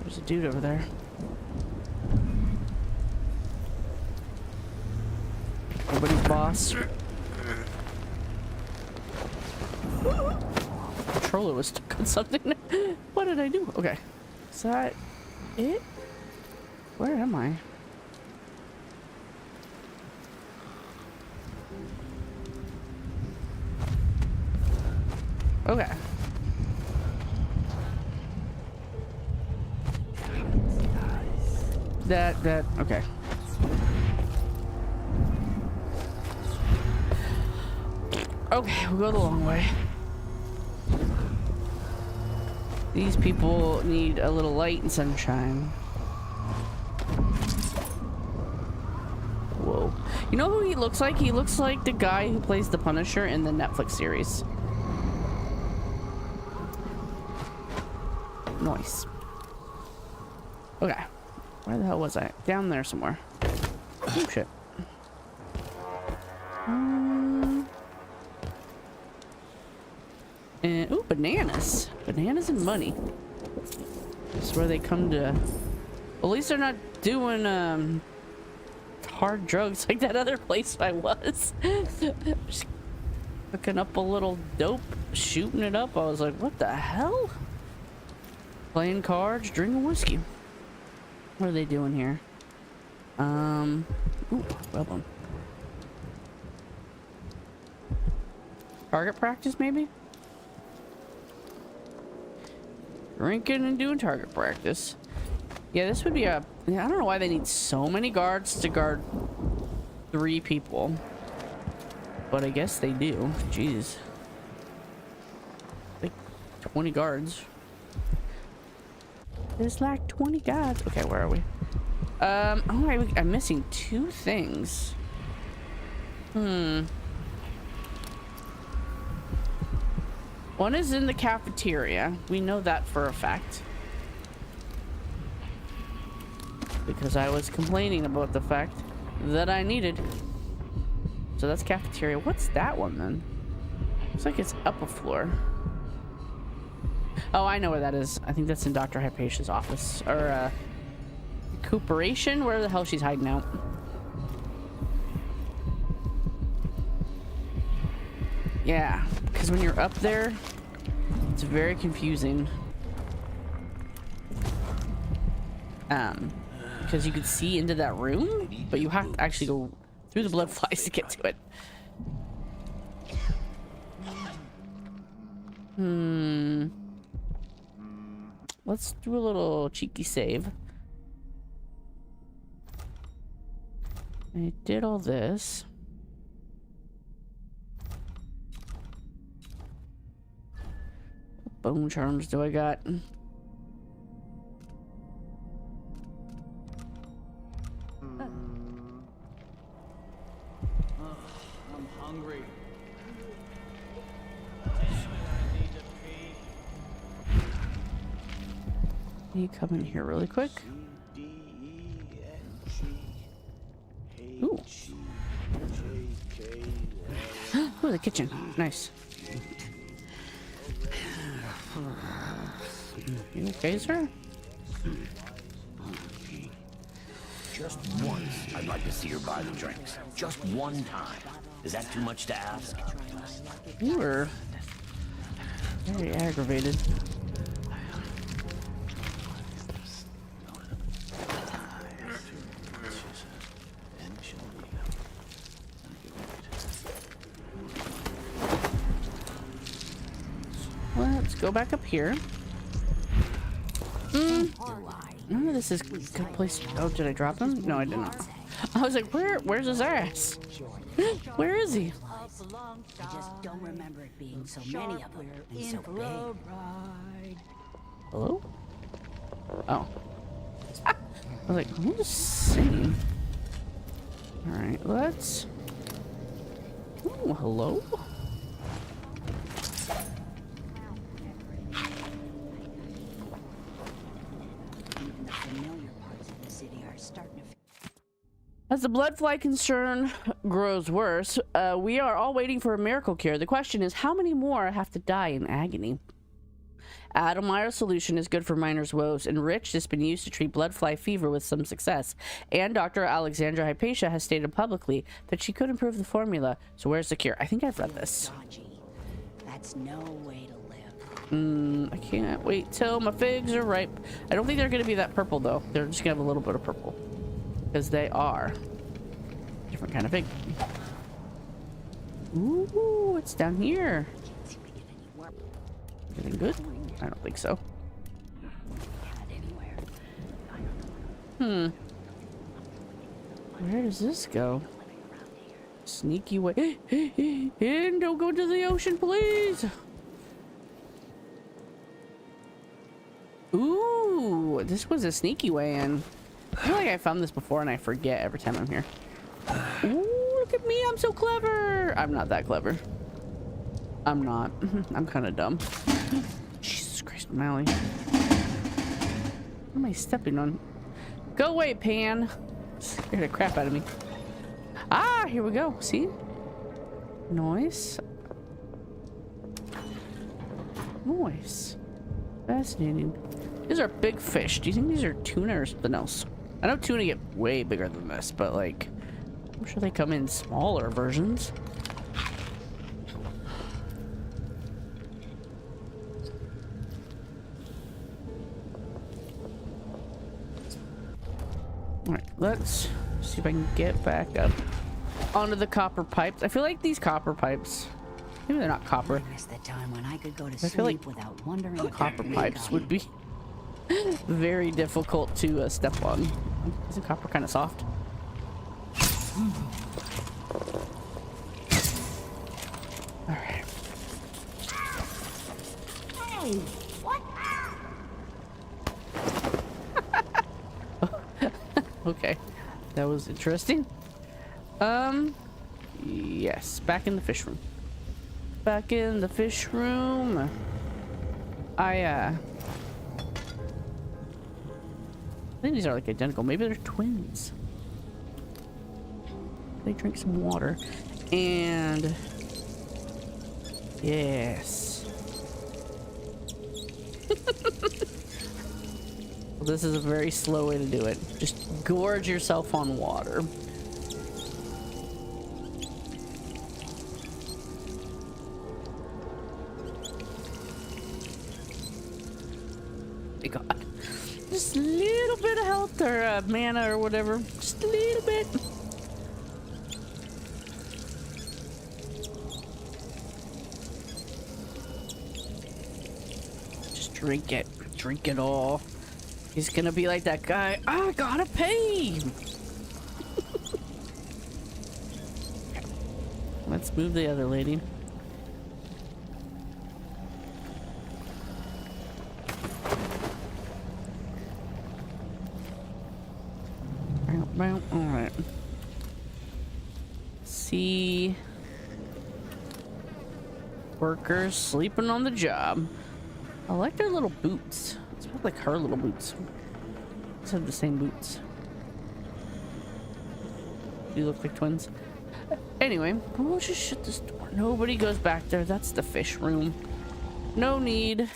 There's a dude over there. Nobody's boss. Controller was stuck on something. What did I do? Okay. Is that it? Where am I? Okay. Okay. Okay, we'll go the long way. These people need a little light and sunshine. Whoa. You know who he looks like? He looks like the guy who plays the Punisher in the Netflix series. Nice. Okay. Where the hell was I? Down there somewhere. Oh, shit. And, ooh, bananas. Bananas and money. That's where they come to... Well, at least they're not doing, hard drugs like that other place I was. Just picking up a little dope, shooting it up. I was like, what the hell? Playing cards, drinking whiskey. What are they doing here? Ooh, well, target practice, maybe? Drinking and doing target practice. Yeah, this would be a... I don't know why they need so many guards to guard 3 people. But I guess they do. Jeez. Like 20 guards. There's like 20 guards. Okay, where are we? Oh, I'm missing 2 things. One is in the cafeteria. We know that for a fact. Because I was complaining about the fact that I needed. So that's cafeteria. What's that one then? Looks like it's up a floor. Oh, I know where that is. I think that's in Dr. Hypatia's office. Or, recuperation? Where the hell she's hiding out? Yeah, because when you're up there, it's very confusing. Because you can see into that room, but you have to actually go through the blood flies to get to it. Let's do a little cheeky save. I did all this. What bone charms do I got? I'm hungry. Can you come in here really quick? Ooh. Ooh, the kitchen. Nice. You okay, sir? Just once, I'd like to see her buy the drinks. Just one time. Is that too much to ask? You were very aggravated. Let's go back up here. None of this is a good place. Oh, did I drop him? No, I did not. I was like, where's his ass? Where is he? I just don't remember it being so many of them and so big. Hello? Oh. I was like, who's singing? Alright, let's... Ooh, hello? As the blood fly concern grows worse, we are all waiting for a miracle cure. The question is, how many more have to die in agony? Adelmeyer's solution is good for miners' woes. Enriched, it's been used to treat blood fly fever with some success. And Dr. Alexandra Hypatia has stated publicly that she could improve the formula. So where's the cure? I think I've read this. That's no way to live. I can't wait till my figs are ripe. I don't think they're going to be that purple, though. They're just going to have a little bit of purple. Because they are different kind of fig. Ooh, it's down here. Anything good? I don't think so. Where does this go? Sneaky way. And don't go to the ocean, please. Ooh, this was a sneaky way in. I feel like I found this before and I forget every time I'm here. Ooh, look at me. I'm so clever. I'm not that clever. I'm not. I'm kind of dumb. Jesus Christ, Mally. What am I stepping on? Go away, Pan. Scared the crap out of me. Ah, here we go. See? Nice. Nice. Fascinating. These are big fish. Do you think these are tuna or something else? I know tuna get way bigger than this, but like, I'm sure they come in smaller versions. Alright, let's see if I can get back up onto the copper pipes. I feel like these copper pipes, maybe they're not copper. I miss the time when I could go to I feel like sleep without wondering copper pipes would be very difficult to step on. Isn't copper kind of soft? Alright. Hey, what? Okay, that was interesting. Yes, back in the fish room. Back in the fish room. I think these are like identical. Maybe they're twins. They drink some water. And yes. Well, this is a very slow way to do it. Just gorge yourself on water. My God. Just a little bit of health or mana or whatever. Just a little bit. Just drink it. Drink it all. He's gonna be like that guy. I gotta pay. Let's move the other lady. All right. See, workers sleeping on the job. I like their little boots. It's like her little boots. Let's have the same boots. You look like twins. Anyway, we'll just shut this door. Nobody goes back there. That's the fish room. No need.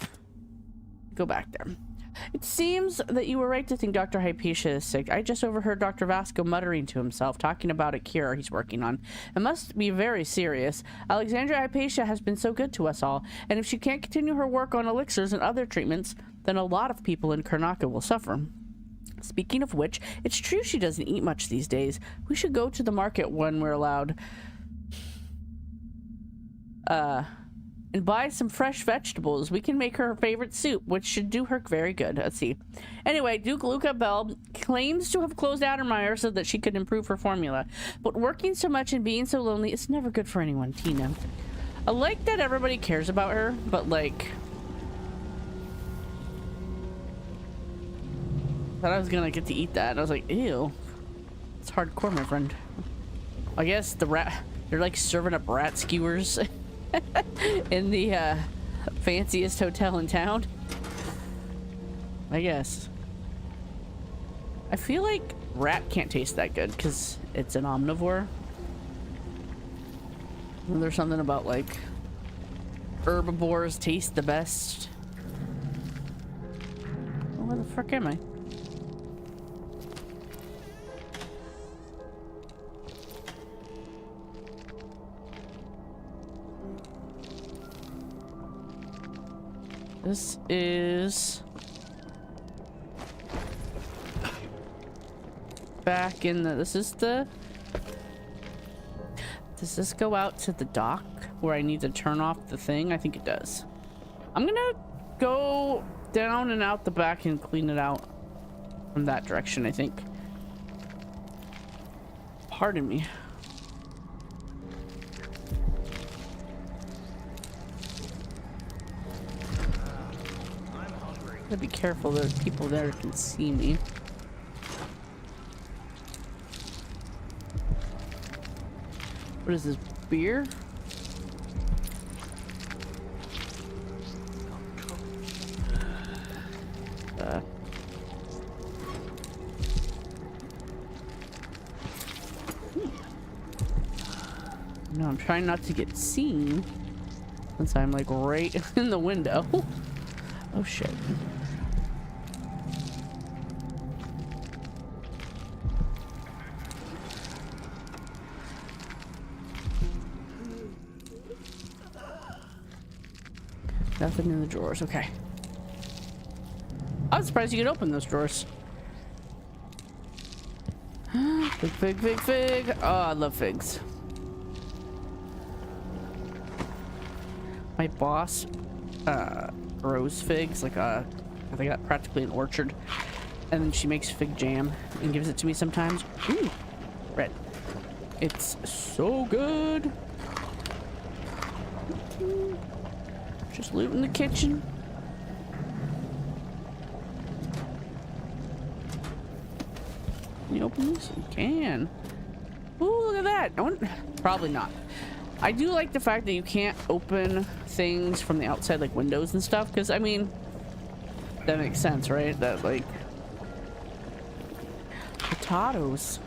Go back there. It seems that you were right to think Dr. Hypatia is sick. I just overheard Dr. Vasco muttering to himself, talking about a cure he's working on. It must be very serious. Alexandria Hypatia has been so good to us all, and if she can't continue her work on elixirs and other treatments, then a lot of people in Karnaca will suffer. Speaking of which, it's true she doesn't eat much these days. We should go to the market when we're allowed. And buy some fresh vegetables. We can make her favorite soup, which should do her very good. Let's see. Anyway, Duke Luca Bell claims to have closed Addermeyer so that she could improve her formula. But working so much and being so lonely is never good for anyone, Tina. I like that everybody cares about her, but like... I thought I was gonna get to eat that. And I was like, ew. It's hardcore, my friend. I guess the rat... They're like serving up rat skewers. In the fanciest hotel in town, I guess. I feel like rat can't taste that good because it's an omnivore. And there's something about like herbivores taste the best. Well, where the frick am I? This is back in the, does this go out to the dock where I need to turn off the thing? I think it does. I'm gonna go down and out the back and clean it out from that direction, I think. Pardon me. Gotta be careful, there's people there who can see me. What is this, beer? No, I'm trying not to get seen since I'm like right in the window. Oh shit. Nothing in the drawers. Okay. I was surprised you could open those drawers. Fig, fig, fig, fig. Oh, I love figs. My boss grows figs. Like they got practically an orchard, and then she makes fig jam and gives it to me sometimes. Ooh, red. It's so good. Just looting the kitchen. Can you open this? You can. Ooh, look at that. Probably not. I do like the fact that you can't open things from the outside, like windows and stuff, because I mean, that makes sense, right? That like potatoes.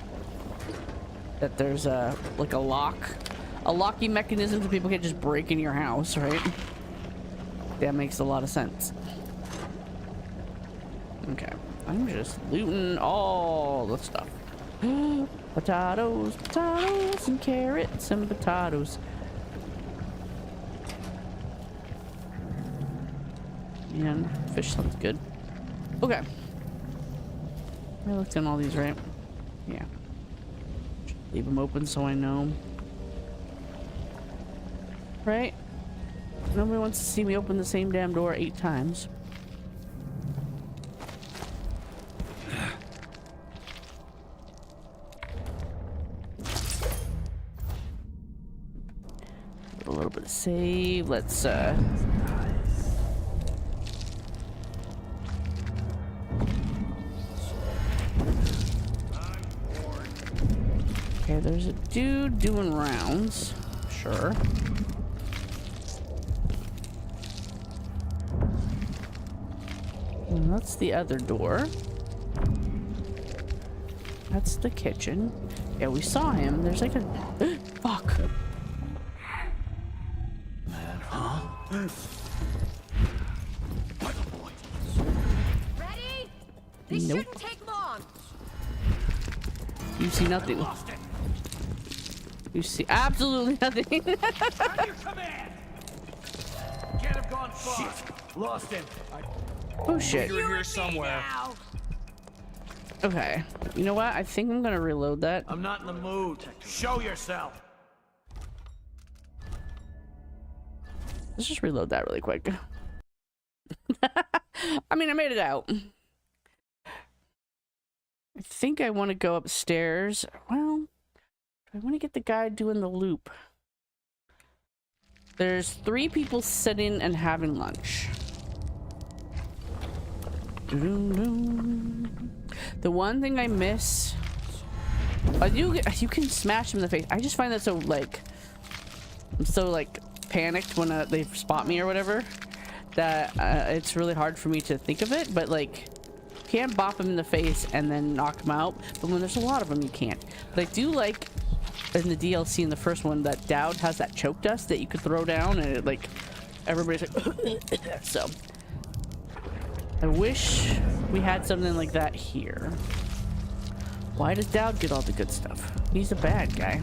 That there's like a locking mechanism so people can't just break in your house, right? That makes a lot of sense. Okay, I'm just looting all the stuff. Potatoes, potatoes, and carrots and potatoes. Man, fish sounds good. Okay. I looked in all these, right? Yeah. Just leave them open so I know. Right? Nobody wants to see me open the same damn door 8 times. A little bit of save. Let's okay, there's a dude doing rounds. Sure. And that's the other door. That's the kitchen. Yeah, we saw him. There's like a fuck. Man, huh? Ready? This Nope. shouldn't take long. You see nothing. You see absolutely nothing. On your command! Can't have gone far. Shit. Lost him. Oh shit. You're here somewhere. Okay. You know what? I think I'm gonna reload that. I'm not in the mood. Show yourself. Let's just reload that really quick. I mean, I made it out. I think I want to go upstairs. Well, I want to get the guy doing the loop. There's 3 people sitting and having lunch. The one thing I miss, you can smash them in the face. I just find that so like, I'm so like panicked when they spot me or whatever, that it's really hard for me to think of it. But like, you can bop them in the face and then knock them out. But when there's a lot of them, you can't. But I do like in the DLC in the first one that Dowd has that choke dust that you could throw down and it like everybody's like so. I wish we had something like that here. Why does Dowd get all the good stuff? He's a bad guy.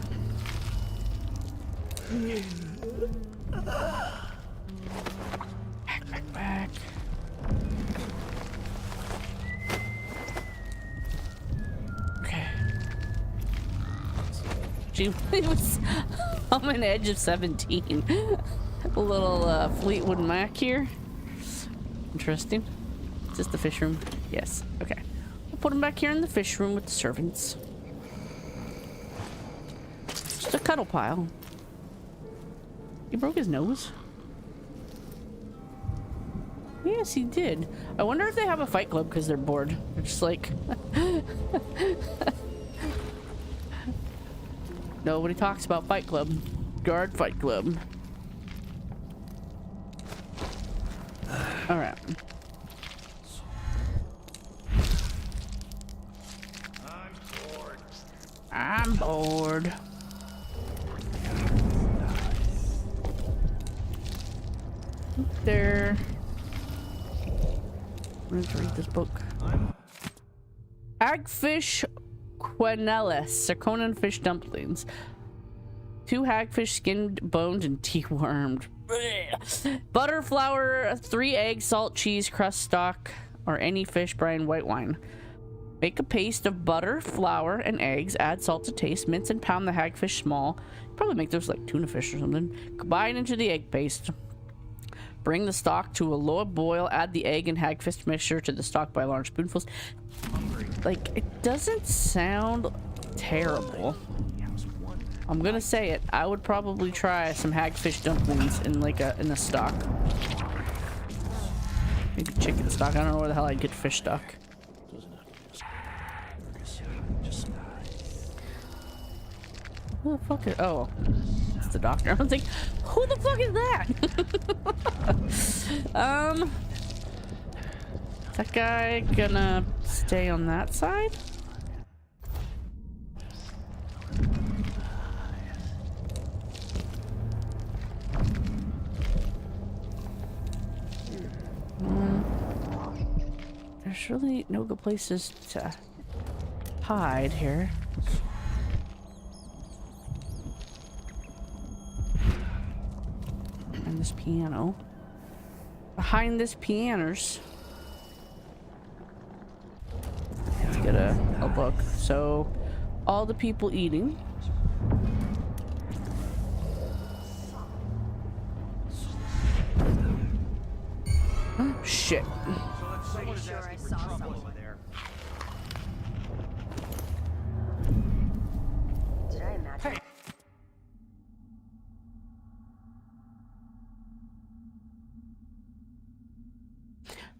Back. Okay. She was on an edge of 17. A little Fleetwood Mac here. Interesting. Is this the fish room? Yes. Okay. We'll put him back here in the fish room with the servants. Just a cuddle pile. He broke his nose? Yes, he did. I wonder if they have a fight club because they're bored. They're just like... Nobody talks about fight club. Guard fight club. Alright. I'm bored. There. I'm going to read this book. Hagfish quenelles, Sarconan fish dumplings. 2 hagfish skinned, boned, and dewormed. Butter, flour, 3 eggs, salt, cheese, crust, stock, or any fish brine, white wine. Make a paste of butter, flour, and eggs. Add salt to taste. Mince and pound the hagfish small. Probably make those like tuna fish or something. Combine into the egg paste. Bring the stock to a low boil. Add the egg and hagfish mixture to the stock by large spoonfuls. Like, it doesn't sound terrible. I'm gonna say it. I would probably try some hagfish dumplings in like in a stock. Maybe chicken stock. I don't know where the hell I'd get fish stock. Who the fuck is... Oh, it's the doctor. I was like, who the fuck is that? That guy gonna stay on that side? There's really no good places to hide here. And this piano. Behind this piano's. Let's get a book. So, all the people eating. Oh, shit. Pretty sure I saw someone over there. Did I imagine? Hey.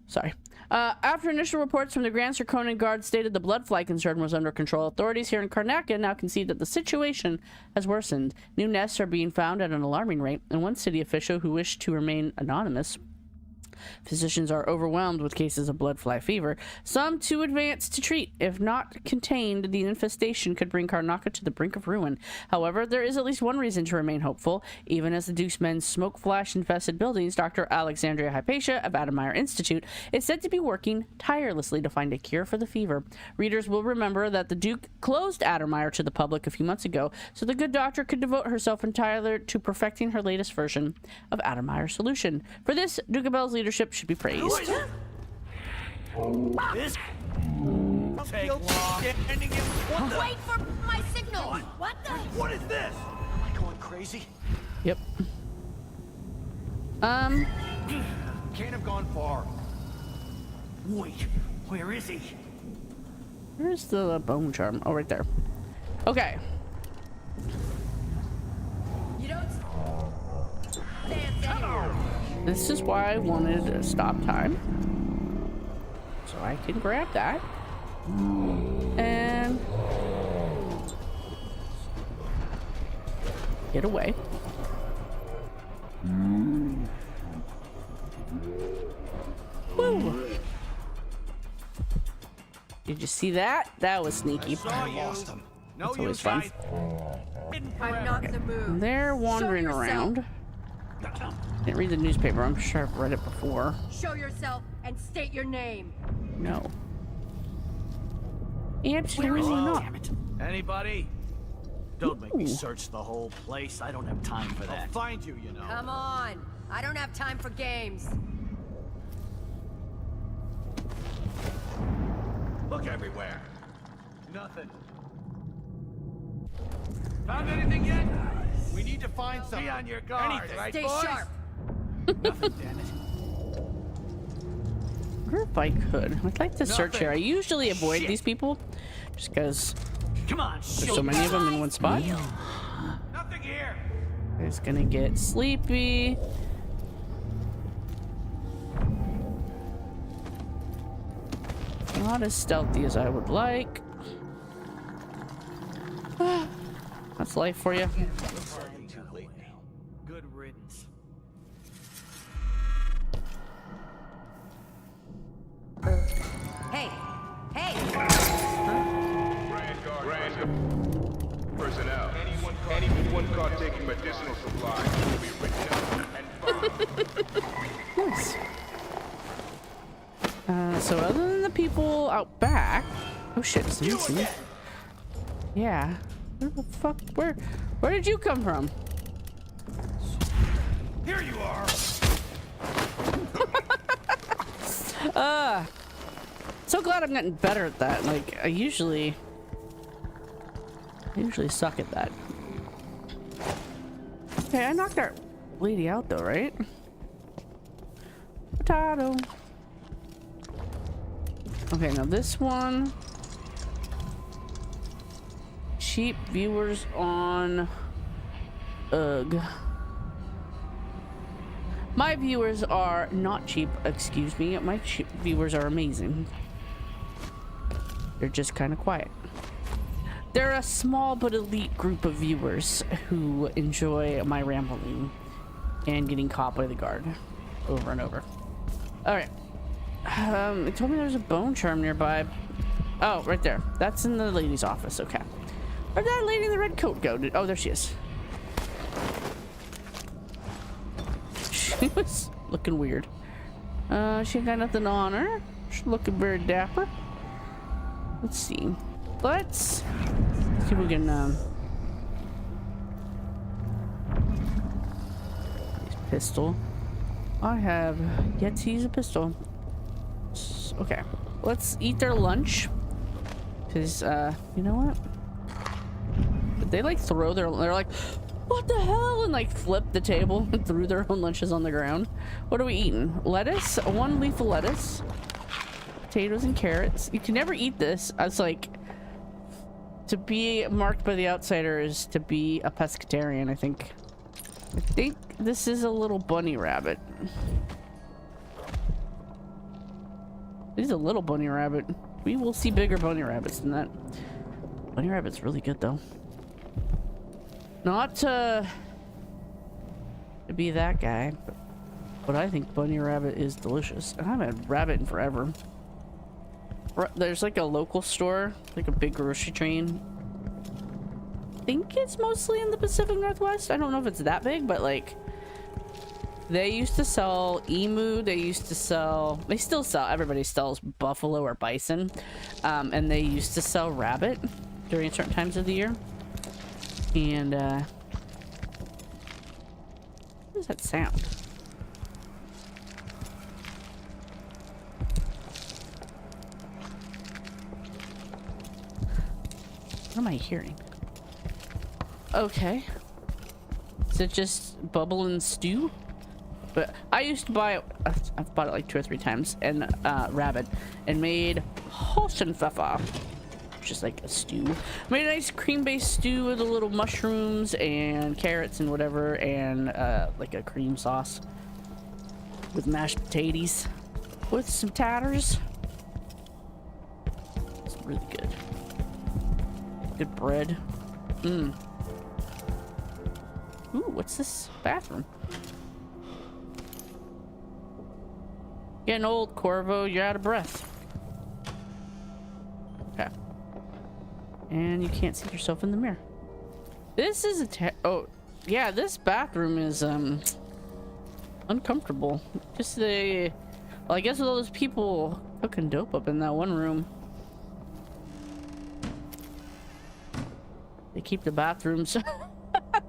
Sorry. After initial reports from the Grand Sarconan Guard stated the blood fly concern was under control, authorities here in Karnaca now concede that the situation has worsened. New nests are being found at an alarming rate, and one city official who wished to remain anonymous. Physicians are overwhelmed with cases of blood fly fever, some too advanced to treat. If not contained, the infestation could bring Karnaca to the brink of ruin. However, there is at least one reason to remain hopeful. Even as the Duke's men smoke flash-infested buildings, Dr. Alexandria Hypatia of Adamire Institute is said to be working tirelessly to find a cure for the fever. Readers will remember that the Duke closed Adamire to the public a few months ago, so the good doctor could devote herself entirely to perfecting her latest version of Adamire's solution. For this, Duke Abel's leadership should be praised. This take long. Wait for my signal. What the? What is this? Am I going crazy? Yep. Can't have gone far. Wait, where is he? Where's the bone charm? Oh, right there. Okay. You don't dance anymore. This is why I wanted a stop time. So I can grab that. And get away. Woo! Did you see that? That was sneaky. I lost him. That's always fun. I'm not in the mood. They're wandering around. Didn't read the newspaper. I'm sure I've read it before. Show yourself and state your name. No. Absolutely not. Damn it. Anybody? Don't make me search the whole place. I don't have time for that. I'll find you, you know. Come on. I don't have time for games. Look everywhere. Nothing. Found anything yet? We need to find something. Be on your guard, right, Stay boys? sharp. Nothing, damn it. wonder if I could. I'd like to search here. I usually avoid these people just because there's so many of them in one spot. Nothing here. It's gonna get sleepy. Not as stealthy as I would like. That's life for you. Good riddance. Hey! Hey! Grand personnel. Anyone caught taking medicinal supplies will be written up and fined. Nice. So other than the people out back, oh shit, see? Yeah. Where the fuck? Where did you come from? Here you are. So glad I'm getting better at that. Like I usually suck at that. Okay, I knocked that lady out though, right? Potato. Okay, now this one. Cheap viewers on Ugh. My viewers are not cheap, excuse me. My viewers are amazing. They're just kind of quiet. They're a small but elite group of viewers who enjoy my rambling and getting caught by the guard over and over. All right. It told me there's a bone charm nearby. Oh, right there. That's in the lady's office. Okay. Where'd that lady in the red coat go? Oh, there she is. She was looking weird. She ain't got nothing on her. She's looking very dapper. Let's see. Let's see if we can, pistol. I have yet to use a pistol. Okay. Let's eat their lunch. Cause, you know what? They like they're like, what the hell? And like flip the table and threw their own lunches on the ground. What are we eating? Lettuce, one leaf of lettuce, potatoes and carrots. You can never eat this. I was like, to be marked by the outsider is to be a pescatarian, I think. I think this is a little bunny rabbit. This is a little bunny rabbit. We will see bigger bunny rabbits than that. Bunny rabbit's really good though. Not to be that guy, but I think bunny rabbit is delicious. And I haven't had rabbit in forever. There's like a local store, like a big grocery chain. I think it's mostly in the Pacific Northwest. I don't know if it's that big, but like they used to sell emu. They still sell, everybody sells buffalo or bison. And they used to sell rabbit during certain times of the year. And, what does that sound? What am I hearing? Okay. Is it just bubble and stew? But I used to buy it, I've bought it like 2 or 3 times, and rabbit, and made Hossenpfeffer. Just like a stew. Made a nice cream-based stew with a little mushrooms and carrots and whatever, and like a cream sauce with mashed potatoes with some tatters. It's really good. Good bread. Ooh, what's this bathroom? Getting old, Corvo. You're out of breath. Okay. And you can't see yourself in the mirror. This is oh, yeah, this bathroom is, uncomfortable. Just well, I guess with all those people cooking dope up in that one room. They keep the bathrooms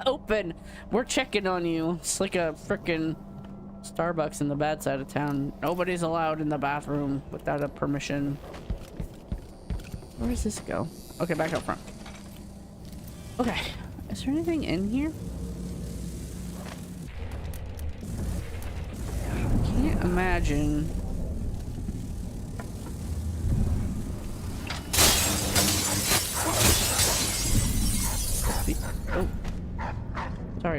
open. We're checking on you. It's like a frickin' Starbucks in the bad side of town. Nobody's allowed in the bathroom without a permission. Where does this go? Okay, back up front. Okay, is there anything in here? I can't imagine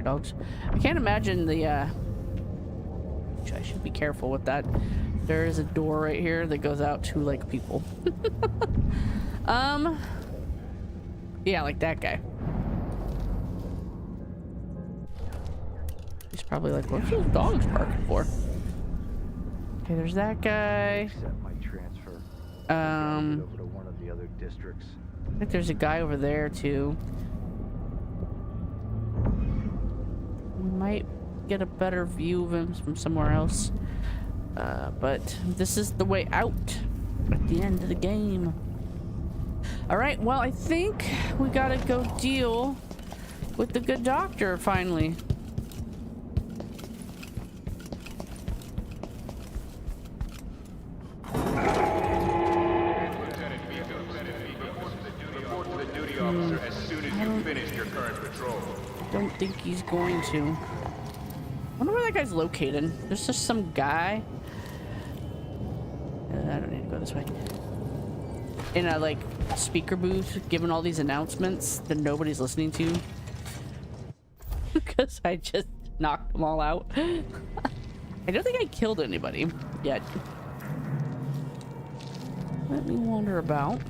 dogs. I can't imagine the, I should be careful with that. There is a door right here that goes out to, like, people. Yeah, like that guy. He's probably like, what's those dogs barking for? Okay, there's that guy. I think there's a guy over there too. We might get a better view of him from somewhere else. But this is the way out at the end of the game. All right, well, I think we gotta go deal with the good doctor finally. Don't think he's going to. I wonder where that guy's located. There's just some guy. I don't need to go this way. In a like speaker booth, giving all these announcements that nobody's listening to. Because I just knocked them all out. I don't think I killed anybody yet. Let me wander about.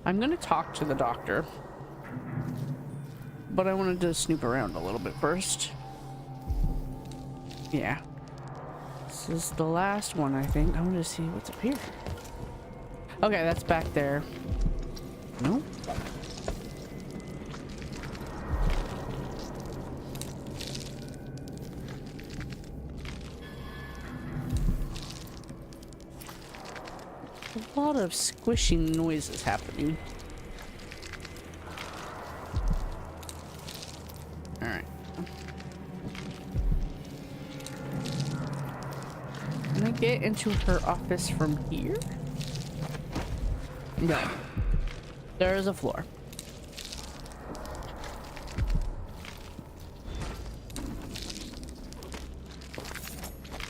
I'm gonna talk to the doctor, but I wanted to snoop around a little bit first. Yeah, this is the last one, I think. I'm gonna see what's up here. Okay, that's back there. Nope. A lot of squishing noises happening. All right. Can I get into her office from here? No. There is a floor.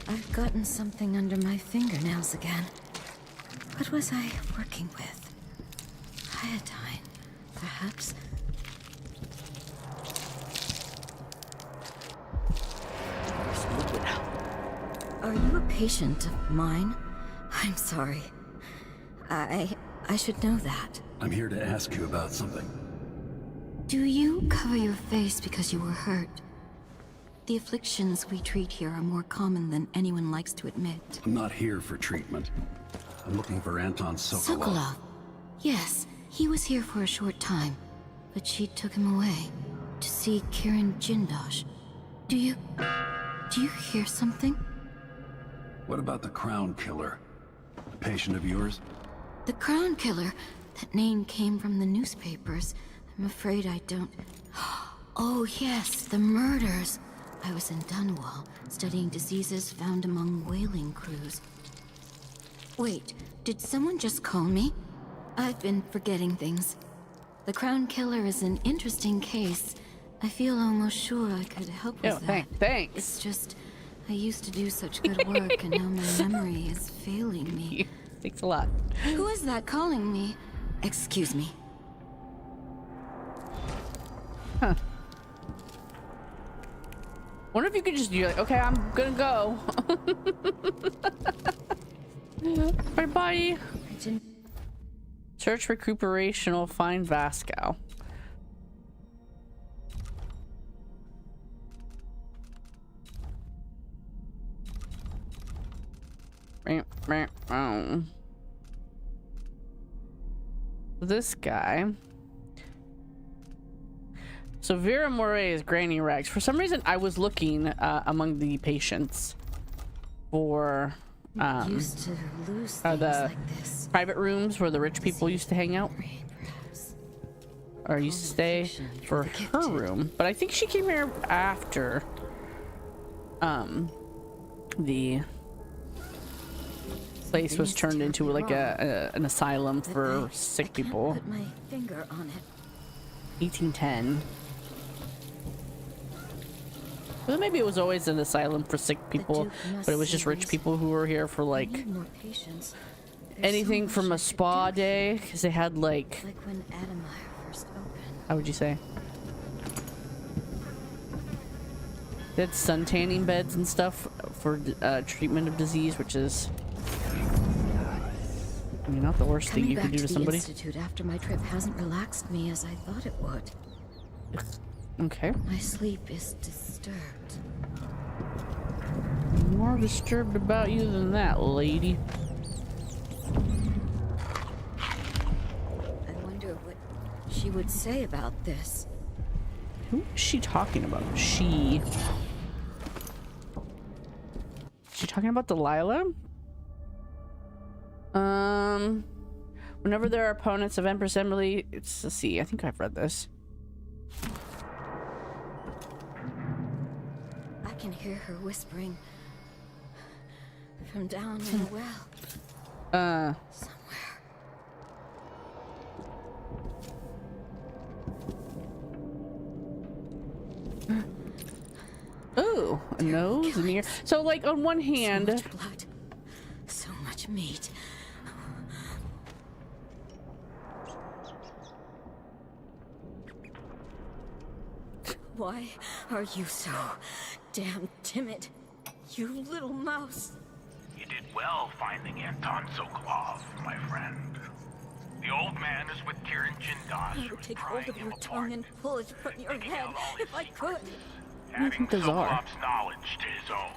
I've gotten something under my fingernails again. What was I working with? Iodine, perhaps? Are you a patient of mine? I'm sorry. I should know that. I'm here to ask you about something. Do you cover your face because you were hurt? The afflictions we treat here are more common than anyone likes to admit. I'm not here for treatment. I'm looking for Anton Sokolov. Sokolov? Yes, he was here for a short time, but she took him away to see Kirin Jindosh. Do you hear something? What about the Crown Killer? A patient of yours? The Crown Killer? That name came from the newspapers. I'm afraid I don't... Oh yes, the murders. I was in Dunwall, studying diseases found among whaling crews. Wait, did someone just call me? I've been forgetting things. The Crown Killer is an interesting case. I feel almost sure I could help with that. Thanks. It's just, I used to do such good work and now my memory is failing me. Thanks a lot. Who is that calling me? Excuse me. Huh. Wonder if you could just do like, okay, I'm gonna go. Bye bye. Search recuperational, find Vasco. This guy. So Vera Moray is Granny Rags. For some reason, I was looking among the patients for used to lose the like this. private rooms where the rich people used to hang out, or used to stay, for her room. But I think she came here after the place was turned into like an asylum for sick people. Put my finger on it. 1810. Well, maybe it was always an asylum for sick people, but it was just rich people who were here for like anything from a spa day, because they had like when Adamire first opened. how would you say? They had sun tanning beds and stuff for treatment of disease, which is, I mean, not the worst thing you could do to somebody. Institute after my trip hasn't relaxed me as I thought it would. Okay. My sleep is disturbed. More disturbed about you than that, lady. I wonder what she would say about this. Who is she talking about? She. Is she talking about Delilah? Whenever there are opponents of Empress Emily, it's a C. I think I've read this. I can hear her whispering from down in the well. Somewhere. Oh, a nose and ear. So, like, on one hand, so much blood, so much meat. Why are you so damn timid, you little mouse? You did well finding Anton Sokolov, my friend. The old man is with Kieran Jindosh. I would take hold of your tongue and pull it from your head if I could. Adding bizarre. Sokolov's knowledge to his own.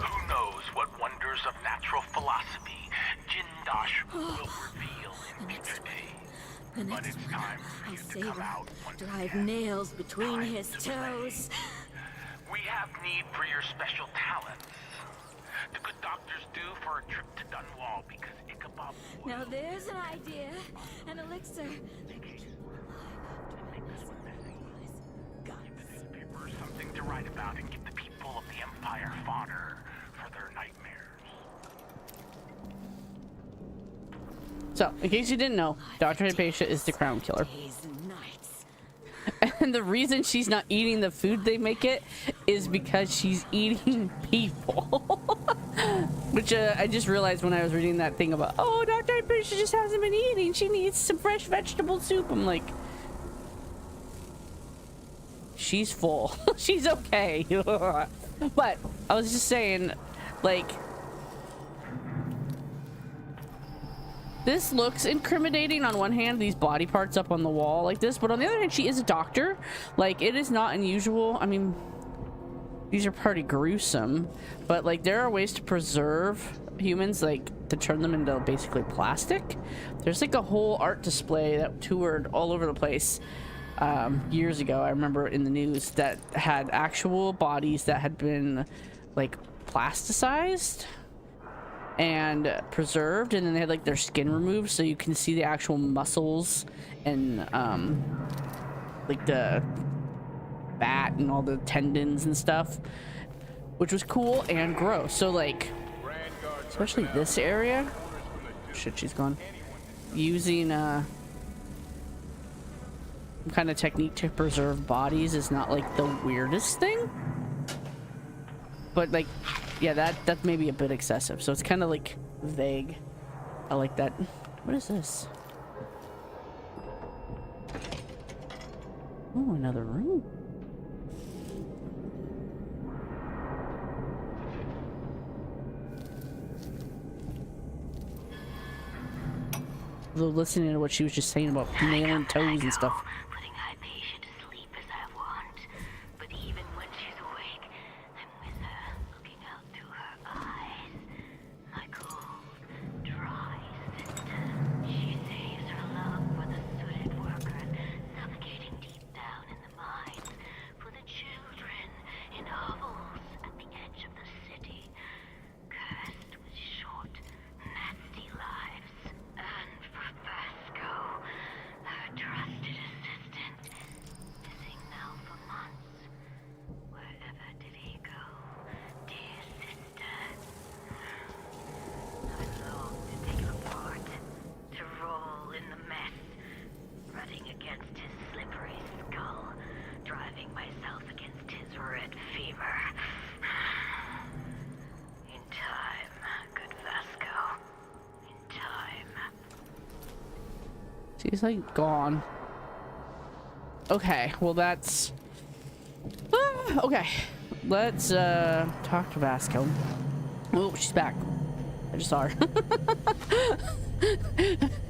Who knows what wonders of natural philosophy Jindosh will reveal in future days. The But next it's one, time for I'll you to save come her, out once drive again. nails between Time his to play. toes. We have need for your special talents. The good doctors do for a trip to Dunwall because Ichabod Now there's an idea, an elixir. newspaper something to write about and give the people of the Empire fodder for their nightmares. so, in case you didn't know, Dr. Hypatia is the crown killer. And the reason she's not eating the food they make it is because she's eating people. Which I just realized when I was reading that thing about, oh, Dr. Hypatia just hasn't been eating. She needs some fresh vegetable soup. I'm like, she's full. She's okay. But I was just saying, like, this looks incriminating on one hand, these body parts up on the wall like this, but on the other hand, she is a doctor. Like, it is not unusual. I mean, these are pretty gruesome, but like, there are ways to preserve humans, like to turn them into basically plastic. There's like a whole art display that toured all over the place years ago. I remember in the news that had actual bodies that had been like plasticized and preserved, and then they had like their skin removed so you can see the actual muscles and like the fat and all the tendons and stuff, which was cool and gross. So like, especially this area, shit, she's gone, using some kind of technique to preserve bodies is not like the weirdest thing, but like, yeah, that's maybe a bit excessive. So it's kind of like vague. I like that. What is this? Oh, another room. Though listening to what she was just saying about nailing toes and stuff. Putting Hypatia to sleep as I want. But even when she's awake, I'm with her, looking out through her eyes. My cold, dry sister. She saves her love for the sooted workers, suffocating deep down in the mines. For the children in hovels at the edge of the city, cursed with short, nasty lives. And for Vasco, her trusted assistant, missing now for months. Wherever did he go, dear sister? I long to take him apart, to roll in the mess, rutting against his slippery skull, driving myself against his red fever. In time, good Vasco. In time. She's like gone. Okay, well that's okay. Let's talk to Vasco. Oh, she's back. I just saw her.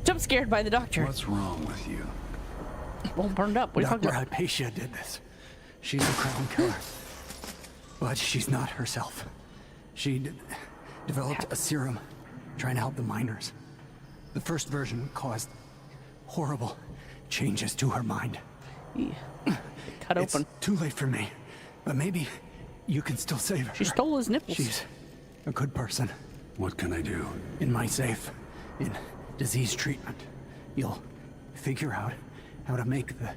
Jump scared by the doctor. What's wrong with you? Well, burned up. What are you talking Dr. about? Hypatia did this. She's a crown killer. But she's not herself. She developed a serum trying to help the miners. The first version caused horrible changes to her mind. Cut open. It's too late for me, but maybe you can still save her. She stole his nipples. She's a good person. What can I do? In my safe, in disease treatment, you'll figure out how to make the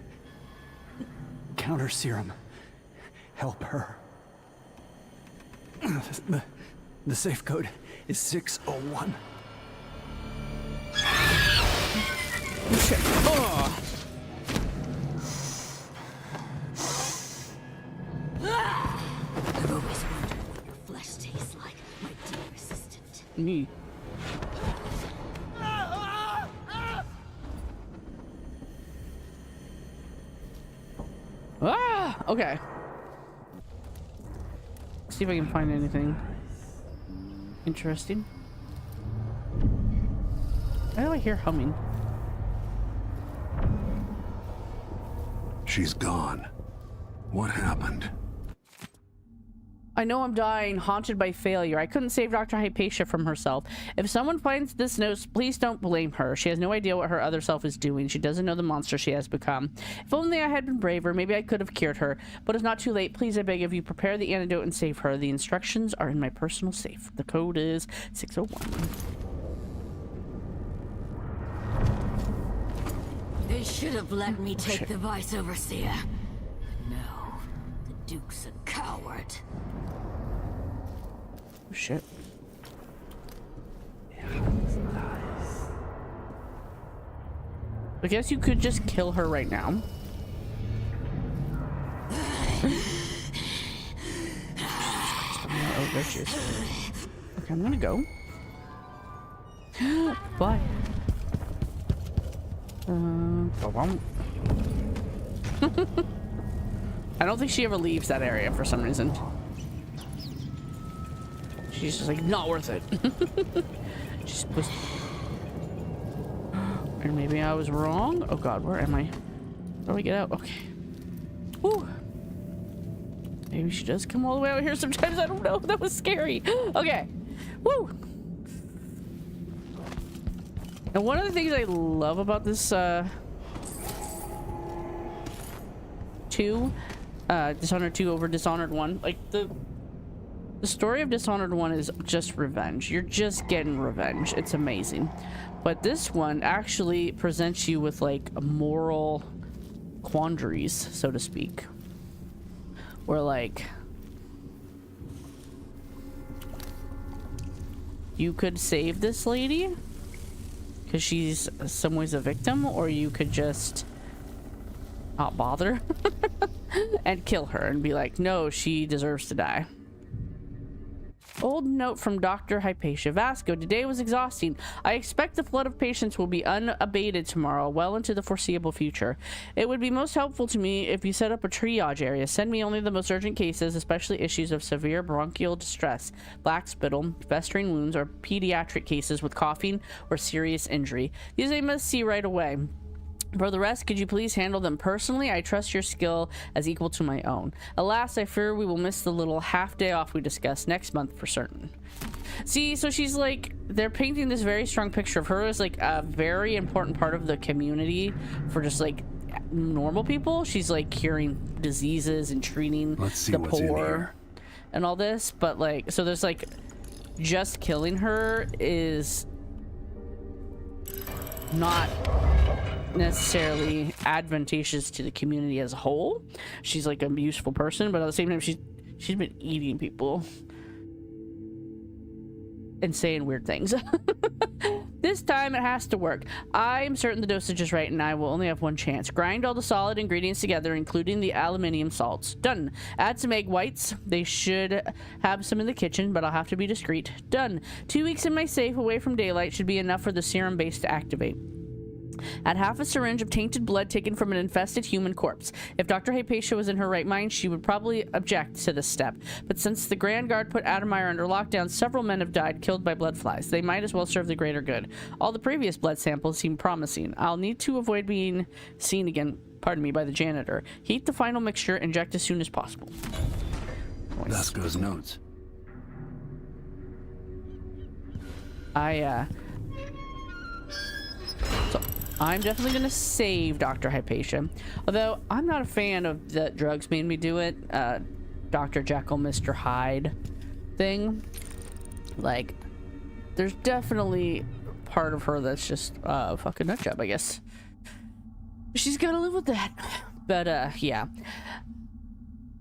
counter serum help her. The safe code is 601. Shit. Oh. I've always wondered what your flesh tastes like, my dear assistant. Me. Ah! Okay. See if I can find anything interesting. Why do I hear humming? She's gone. What happened? I know I'm dying, haunted by failure. I couldn't save Dr. Hypatia from herself. If someone finds this note, please don't blame her. She has no idea what her other self is doing. She doesn't know the monster she has become. If only I had been braver, maybe I could have cured her. But it's not too late. Please, I beg of you, prepare the antidote and save her. The instructions are in my personal safe. The code is 601. They should have let me take the vice overseer. But no, the Duke's a coward. Oh, shit. I guess you could just kill her right now. Oh, there she is. Okay, I'm gonna go. Bye. I don't think she ever leaves that area for some reason. She's just like, not worth it. She's supposed to... Or maybe I was wrong. Oh god, where am I? How do we get out? Okay. Whew. Maybe she does come all the way out here sometimes. I don't know. That was scary. Okay. Woo. And one of the things I love about this Dishonored 2 over Dishonored 1, like the story of Dishonored 1 is just revenge. You're just getting revenge. It's amazing. But this one actually presents you with like moral quandaries, so to speak. Where like you could save this lady because she's in some ways a victim, or you could just not bother and kill her and be like, no, she deserves to die. Old note from Dr. Hypatia. Vasco, today was exhausting. I expect the flood of patients will be unabated tomorrow, well into the foreseeable future. It would be most helpful to me if you set up a triage area. Send me only the most urgent cases, especially issues of severe bronchial distress, black spittle, festering wounds, or pediatric cases with coughing or serious injury. These I must see right away. For the rest, could you please handle them personally? I trust your skill as equal to my own. Alas, I fear we will miss the little half day off we discussed next month for certain. See, so she's like, they're painting this very strong picture of her as like a very important part of the community for just like normal people. She's like curing diseases and treating the poor and all this. But like, so there's like, just killing her is not necessarily advantageous to the community as a whole. She's like a useful person, but at the same time she's been eating people and saying weird things. This time it has to work. I am certain the dosage is right and I will only have one chance. Grind all the solid ingredients together, including the aluminium salts. Done. Add some egg whites. They should have some in the kitchen, but I'll have to be discreet. Done. 2 weeks in my safe away from daylight should be enough for the serum base to activate. Add half a syringe of tainted blood taken from an infested human corpse. If Dr. Hypatia was in her right mind, she would probably object to this step. But since the Grand Guard put Adamir under lockdown, several men have died, killed by blood flies. They might as well serve the greater good. All the previous blood samples seem promising. I'll need to avoid being seen again, pardon me, by the janitor. Heat the final mixture, inject as soon as possible. Vasco's notes. So I'm definitely going to save Dr. Hypatia. Although, I'm not a fan of the drugs made me do it. Dr. Jekyll, Mr. Hyde thing. Like, there's definitely part of her that's just a fucking nutjob, I guess. She's got to live with that. But, yeah.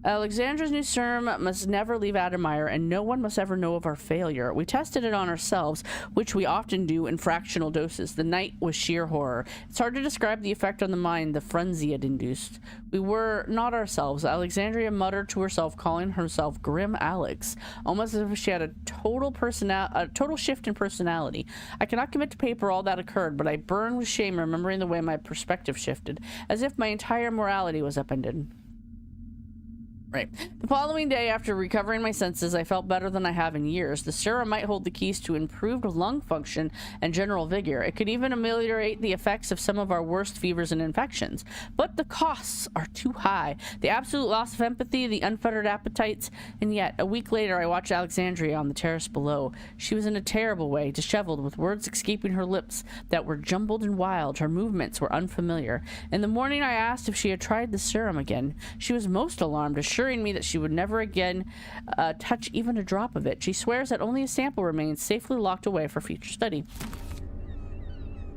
Alexandra's new serum must never leave Adamir, and no one must ever know of our failure. We tested it on ourselves, which we often do in fractional doses. The night was sheer horror. It's hard to describe the effect on the mind the frenzy it induced. We were not ourselves. Alexandria muttered to herself, calling herself Grim Alex, almost as if she had a total shift in personality. I cannot commit to paper all that occurred, but I burn with shame remembering the way my perspective shifted, as if my entire morality was upended. Right. The following day, after recovering my senses, I felt better than I have in years. The serum might hold the keys to improved lung function and general vigor. It could even ameliorate the effects of some of our worst fevers and infections. But the costs are too high. The absolute loss of empathy, the unfettered appetites, and yet, a week later, I watched Alexandria on the terrace below. She was in a terrible way, disheveled, with words escaping her lips that were jumbled and wild. Her movements were unfamiliar. In the morning, I asked if she had tried the serum again. She was most alarmed, assuring me that she would never again touch even a drop of it. She swears that only a sample remains safely locked away for future study.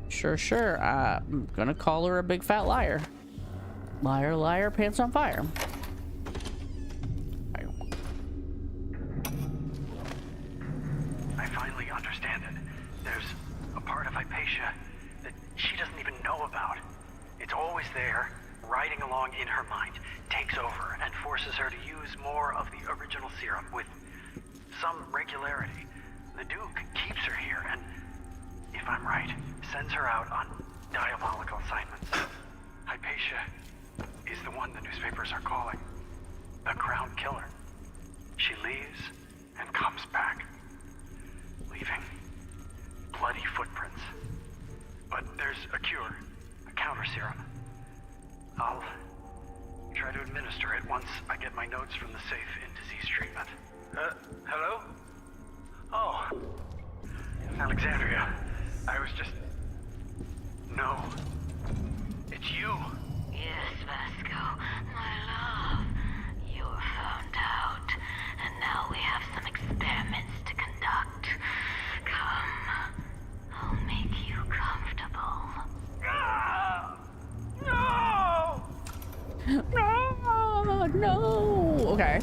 Sure. I'm gonna call her a big fat liar. Liar, liar, pants on fire. I finally understand it. There's a part of Hypatia that she doesn't even know about. It's always there, riding along in her mind, takes over and forces her to use more of the original serum with some regularity. The Duke keeps her here and, if I'm right, sends her out on diabolical assignments. Hypatia is the one the newspapers are calling the Crown Killer. She leaves and comes back, leaving bloody footprints. But there's a cure, a counter serum. I'll try to administer it once I get my notes from the safe in disease treatment. Hello? Oh. Alexandria, I was just... No. It's you. Yes, Vasco, my love. You were found out, and now we have some experiments to conduct. Come, I'll make you comfortable. No. Okay.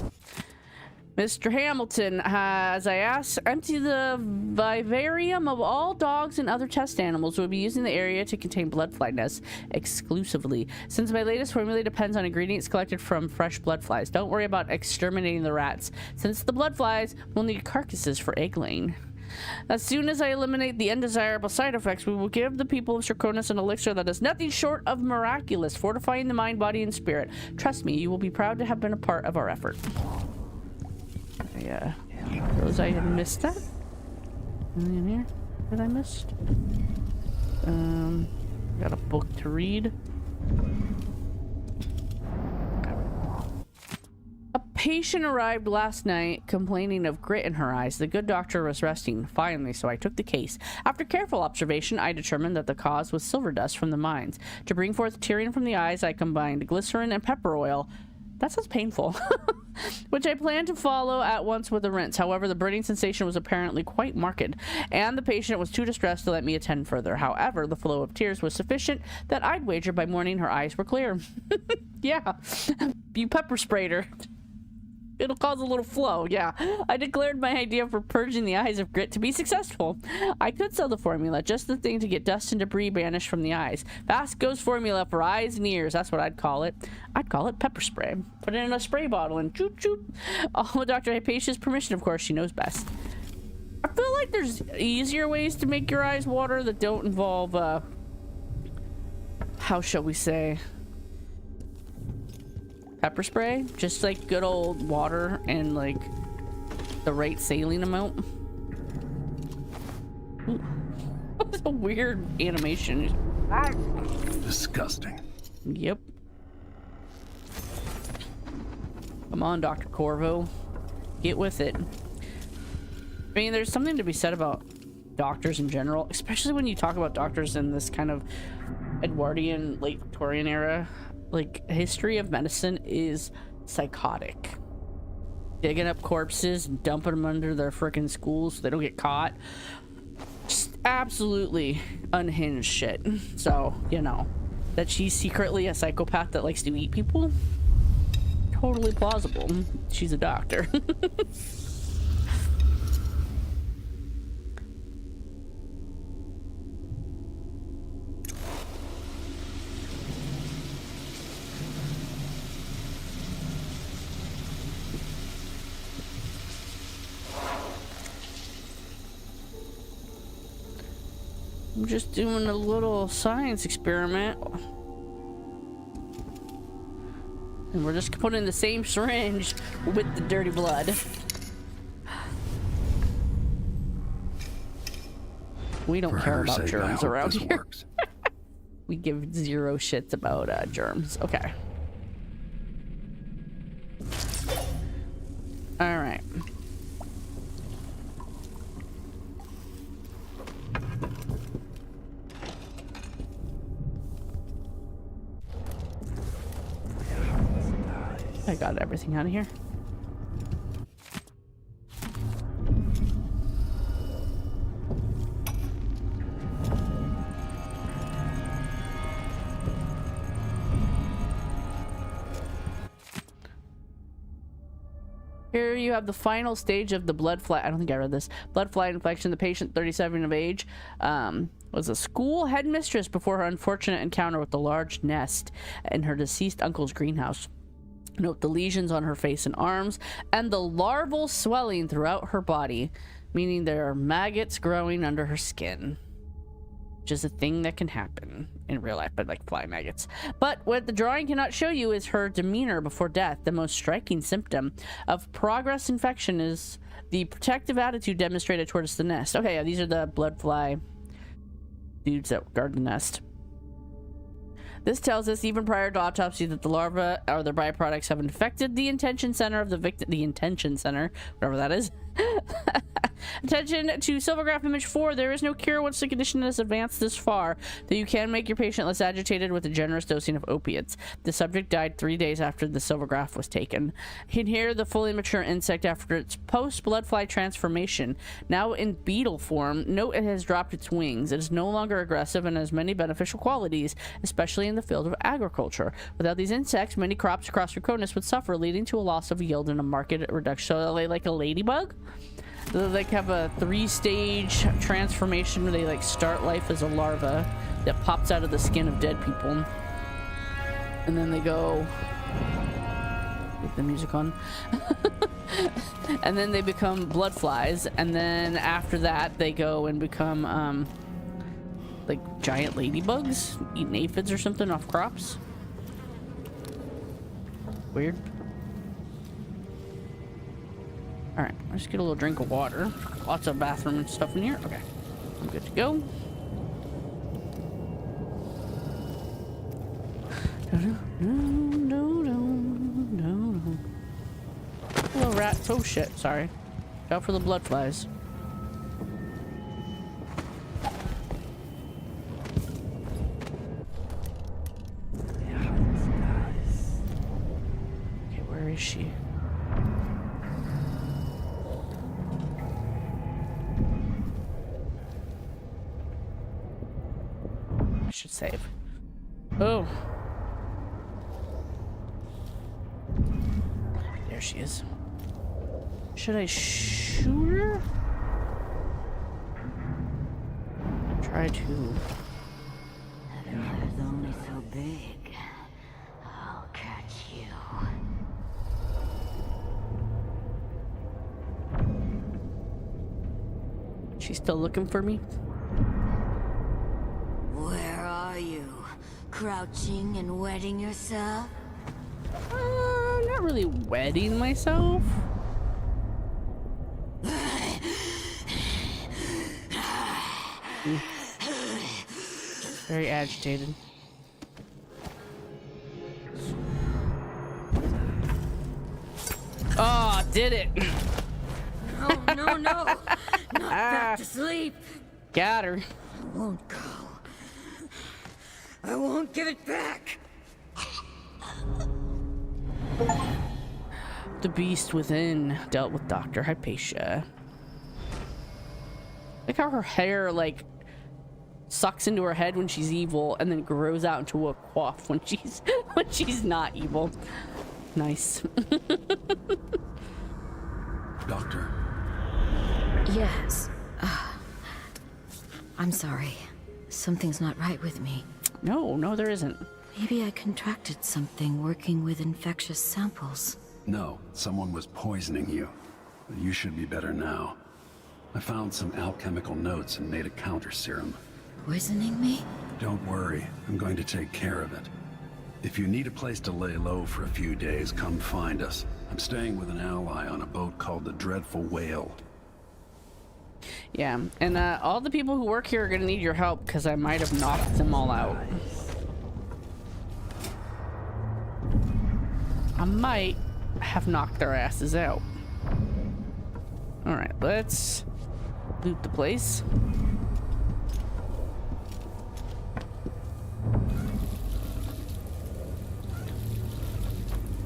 Mr. Hamilton has, I asked, empty the vivarium of all dogs and other test animals. We'll be using the area to contain blood fly nests exclusively, since my latest formula depends on ingredients collected from fresh blood flies. Don't worry about exterminating the rats, since the blood flies will need carcasses for egg laying. As soon as I eliminate the undesirable side effects, we will give the people of Circonus an elixir that is nothing short of miraculous, fortifying the mind, body, and spirit. Trust me, you will be proud to have been a part of our effort. Yeah. Those I had missed that. Anything in here that I missed? Got a book to read. A patient arrived last night complaining of grit in her eyes. The good doctor was resting finally, so I took the case. After careful observation, I determined that the cause was silver dust from the mines. To bring forth tearing from the eyes, I combined glycerin and pepper oil. That sounds painful. Which I planned to follow at once with a rinse. However, the burning sensation was apparently quite marked, and the patient was too distressed to let me attend further. However, the flow of tears was sufficient that I'd wager by morning her eyes were clear. Yeah, you pepper sprayed her. It'll cause a little flow, yeah. I declared my idea for purging the eyes of grit to be successful. I could sell the formula, just the thing to get dust and debris banished from the eyes. Fast goes formula for eyes and ears, that's what I'd call it. I'd call it pepper spray. Put it in a spray bottle and choop choop. All with Dr. Hypatia's permission, of course, she knows best. I feel like there's easier ways to make your eyes water that don't involve, how shall we say, pepper spray. Just like good old water and like the right saline amount. That's a weird animation. Disgusting. Yep. Come on, Dr. Corvo. Get with it. I mean, there's something to be said about doctors in general, especially when you talk about doctors in this kind of Edwardian, late Victorian era. Like, history of medicine is psychotic. Digging up corpses and dumping them under their frickin' schools so they don't get caught. Just absolutely unhinged shit. So, you know, that she's secretly a psychopath that likes to eat people? Totally plausible. She's a doctor. I'm just doing a little science experiment. And we're just putting the same syringe with the dirty blood. We don't care about germs around here. We give zero shits about germs. Okay. All right. I got everything out of here. Here you have the final stage of the blood fly. I don't think I read this. Blood fly infection. The patient, 37 of age, was a school headmistress before her unfortunate encounter with the large nest in her deceased uncle's greenhouse. Note the lesions on her face and arms, and the larval swelling throughout her body, meaning there are maggots growing under her skin. Which is a thing that can happen in real life, but like fly maggots. But what the drawing cannot show you is her demeanor before death. The most striking symptom of progress infection is the protective attitude demonstrated towards the nest. Okay, yeah, these are the blood fly dudes that guard the nest. This tells us, even prior to autopsy, that the larvae or their byproducts have infected the intention center of the victim. The intention center, whatever that is. Attention to Silvergraph image 4. There is no cure once the condition has advanced this far, though you can make your patient less agitated with a generous dosing of opiates. The subject died 3 days after the Silvergraph was taken. You can hear the fully mature insect after its post-bloodfly transformation. Now in beetle form, note it has dropped its wings. It is no longer aggressive and has many beneficial qualities, especially in the field of agriculture. Without these insects, many crops across Draconis would suffer, leading to a loss of yield and a market reduction. So are they like a ladybug? They like have a 3-stage transformation where they like start life as a larva that pops out of the skin of dead people, and then they go, get the music on, and then they become blood flies, and then after that they go and become like giant ladybugs, eating aphids or something off crops. Weird. All right, let's get a little drink of water. Lots of bathroom and stuff in here. Okay, I'm good to go. Hello, rat. Oh shit, sorry. Out for the blood flies. Okay, where is she? I should save. Oh. There she is. Should I shoot her? Try to. Ferallair's only so big. I'll catch you. She's still looking for me? Where are you? Crouching and wetting yourself? Not really wetting myself. Very agitated. Oh, did it. No, no, no. Not back to sleep. Got her. I won't go. I won't give it back. The beast within dealt with Dr. Hypatia. Like how her hair, like, sucks into her head when she's evil and then grows out into a coif when she's not evil. Nice. Doctor? Yes. I'm sorry. Something's not right with me. No, there isn't. Maybe I contracted something working with infectious samples. No, someone was poisoning you. You should be better now. I found some alchemical notes and made a counter serum. Poisoning me? Don't worry, I'm going to take care of it. If you need a place to lay low for a few days, come find us. I'm staying with an ally on a boat called the Dreadful Whale. Yeah, and all the people who work here are gonna need your help because I might have knocked them all out. I might have knocked their asses out. Alright, let's loot the place.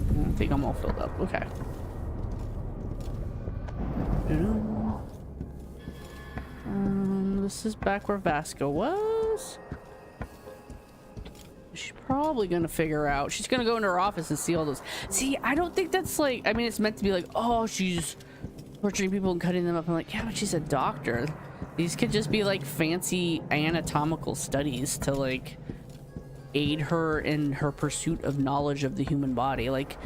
I think I'm all filled up. Okay. This is back where Vasco was. She's probably gonna figure out. She's gonna go into her office and see all those. See, I don't think that's like. I mean, it's meant to be like, oh, she's torturing people and cutting them up. I'm like, yeah, but she's a doctor. These could just be like fancy anatomical studies to like aid her in her pursuit of knowledge of the human body. Like,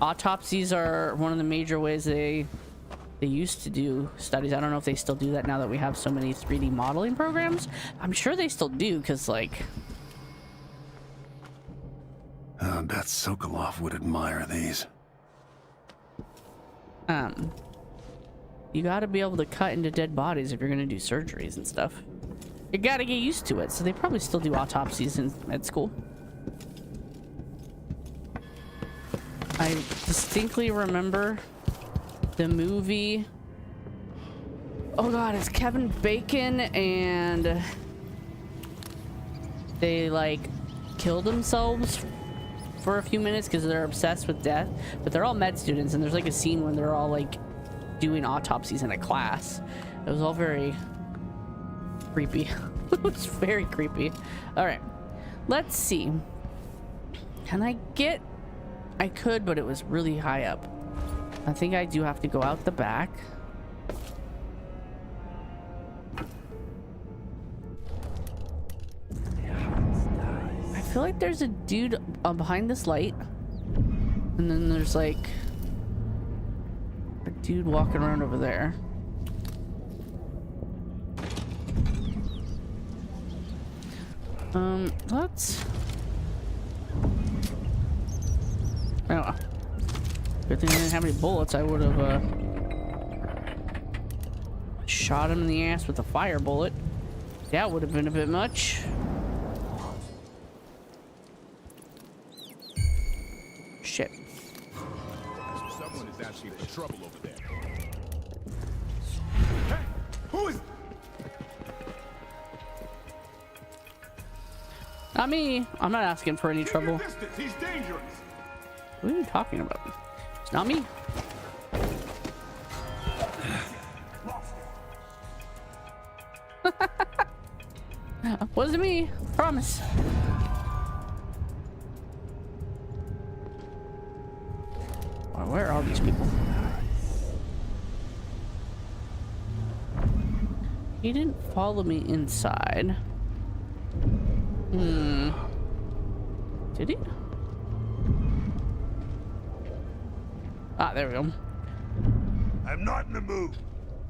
autopsies are one of the major ways they used to do studies. I don't know if they still do that now that we have so many 3D modeling programs. I'm sure they still do, because like Bet Sokolov would admire these. You gotta be able to cut into dead bodies if you're gonna do surgeries and stuff. You gotta get used to it, so they probably still do autopsies in med school. I distinctly remember the movie. Oh god, it's Kevin Bacon and they like kill themselves for a few minutes because they're obsessed with death, but they're all med students, and there's like a scene when they're all like doing autopsies in a class. It was all very creepy. It was very creepy. All right, let's see. Can I get? I could, but it was really high up. I think I do have to go out the back. I feel like there's a dude behind this light, and then there's like a dude walking around over there. Let's. Oh, good thing I didn't have any bullets. I would have shot him in the ass with a fire bullet. That would have been a bit much. Shit. Someone is asking for trouble over there. Hey, who is? Not me. I'm not asking for any trouble. He's dangerous. What are you talking about? It's not me. Wasn't me. Promise. where are all these people? He didn't follow me inside. Did he? Ah, there we go. I'm not in the mood.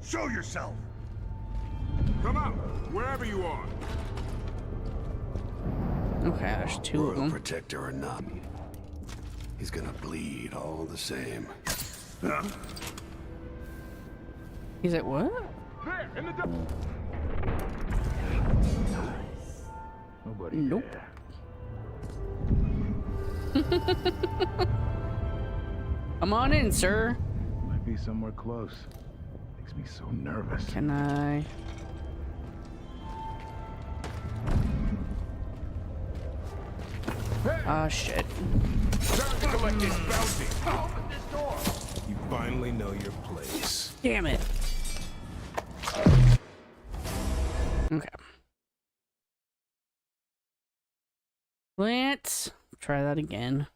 Show yourself. Come out, wherever you are. Okay, there's two of Royal them. Protector or not, he's gonna bleed all the same. Huh? He's like, what? There, in the Nobody. Nope. Come on in, sir. Might be somewhere close. Makes me so nervous. Can I? Ah, shit. Time to collect this bounty. Open this door. You finally know your place. Damn it. Okay. Let's try that again.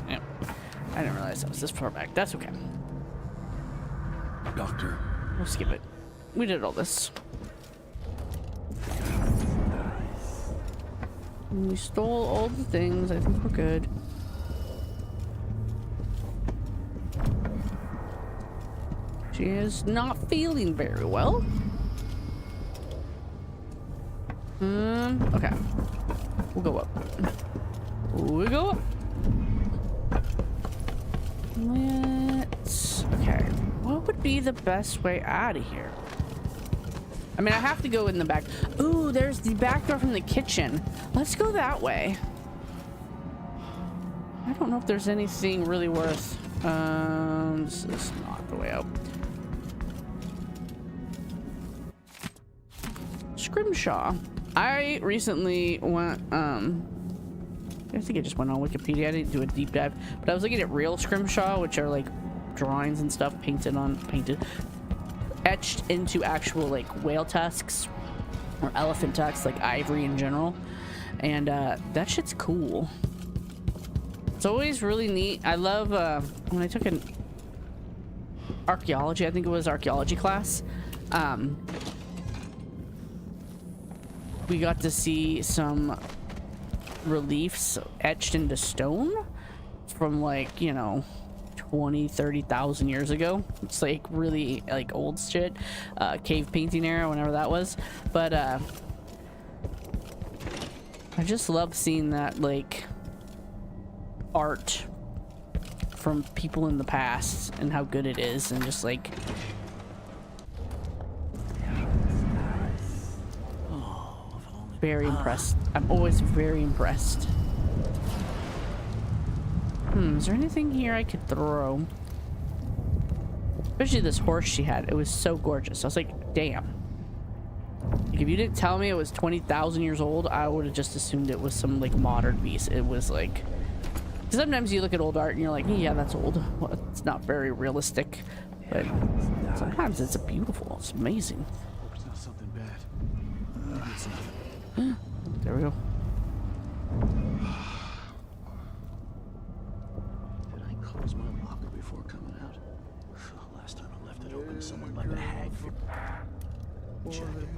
Yep. I didn't realize that was this far back. That's okay. Doctor. We'll skip it. We did all this. We stole all the things. I think we're good. She is not feeling very well. Okay. We'll go up. We go up. Let's... Okay. What would be the best way out of here? I mean, I have to go in the back. Ooh, there's the back door from the kitchen. Let's go that way. I don't know if there's anything really worth... this is not the way out. Scrimshaw. I recently went, I think I just went on Wikipedia. I didn't do a deep dive, but I was looking at real Scrimshaw, which are like drawings and stuff etched into actual like whale tusks or elephant tusks, like ivory in general. And that shit's cool. It's always really neat. I love when I took an archaeology, I think it was archaeology class, we got to see some reliefs etched into stone from like, you know, 20,000-30,000 years ago. It's like really like old shit, cave painting era, whenever that was. But I just love seeing that like art from people in the past and how good it is, and just like very impressed. I'm always very impressed. Is there anything here I could throw? Especially this horse she had. It was so gorgeous. I was like, damn. Like, if you didn't tell me it was 20,000 years old, I would have just assumed it was some like modern piece. It was like... Sometimes you look at old art and you're like, yeah, that's old. Well, it's not very realistic. But sometimes it's beautiful. It's amazing. Hope it's not something bad. It's nothing. There we go. Did I close my locker before coming out? Last time I left it open, someone let the hag check it.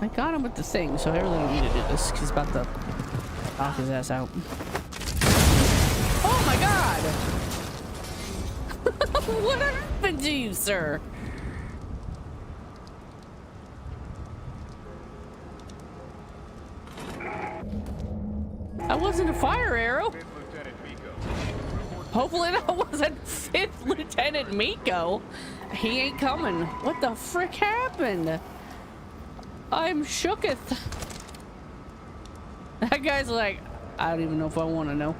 I got him with the thing, so I really don't need to do this. He's about to knock his ass out. Oh my god! What happened to you, sir? That wasn't a fire arrow. Hopefully that wasn't 5th Lieutenant Miko. He ain't coming. What the frick happened? I'm shooketh. That guy's like, I don't even know if I want to know.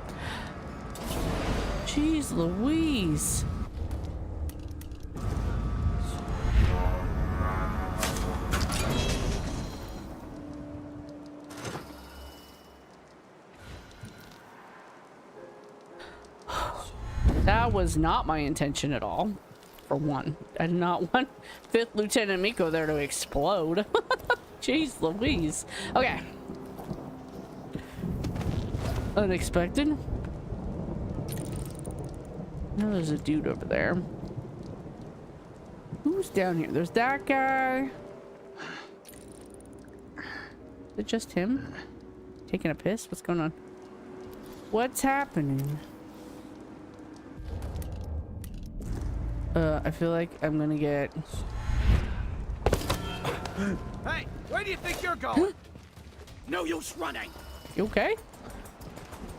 Jeez Louise. That was not my intention at all. For one, I did not want 5th Lieutenant Miko there to explode. Jeez Louise. Okay. Unexpected. Now there's a dude over there. Who's down here? There's that guy. Is it just him? Taking a piss? What's going on? What's happening? I feel like I'm gonna get... Hey, where do you think you're going? No use running. You okay?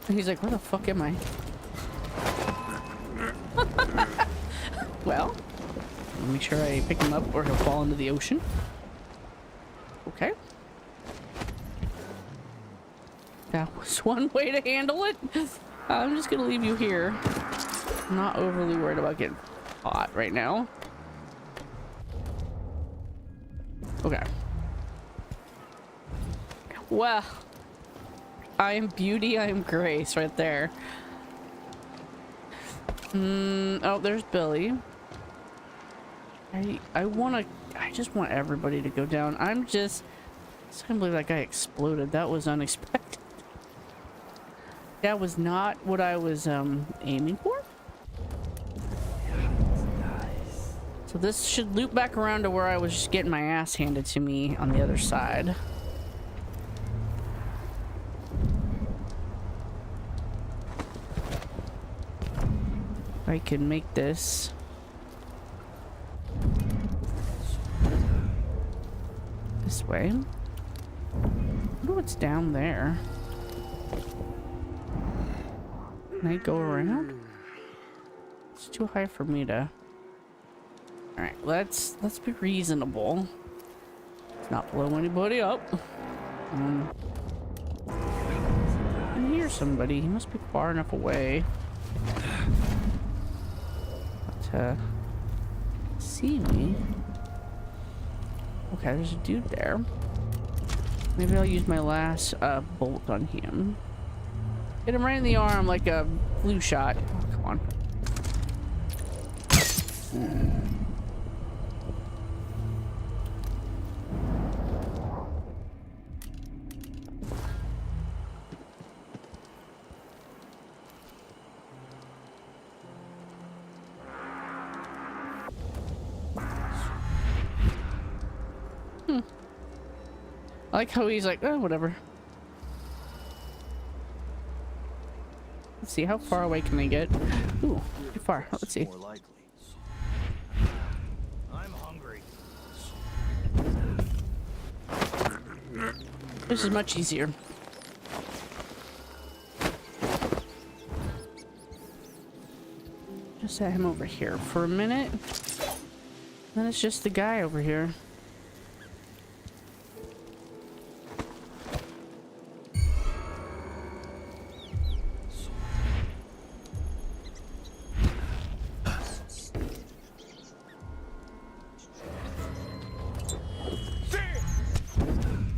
And he's like, where the fuck am I? Well, make sure I pick him up or he'll fall into the ocean. Okay. That was one way to handle it. I'm just gonna leave you here. I'm not overly worried about getting caught right now. Okay. Well, I am beauty, I am grace right there. Oh, there's Billy. I just want everybody to go down. I just can't believe that guy exploded. That was unexpected. That was not what I was aiming for. So this should loop back around to where I was just getting my ass handed to me on the other side. I can make this. This way. I wonder what's down there. Can I go around? It's too high for me to... Alright, let's be reasonable. Let's not blow anybody up. I can hear somebody. He must be far enough away to see me. Okay, there's a dude there. Maybe I'll use my last bolt on him. Hit him right in the arm like a flu shot. Oh, come on. I like how he's like, oh, whatever. Let's see, how far away can I get? Ooh, too far. Let's see. I'm hungry. This is much easier. Just set him over here for a minute. Then it's just the guy over here.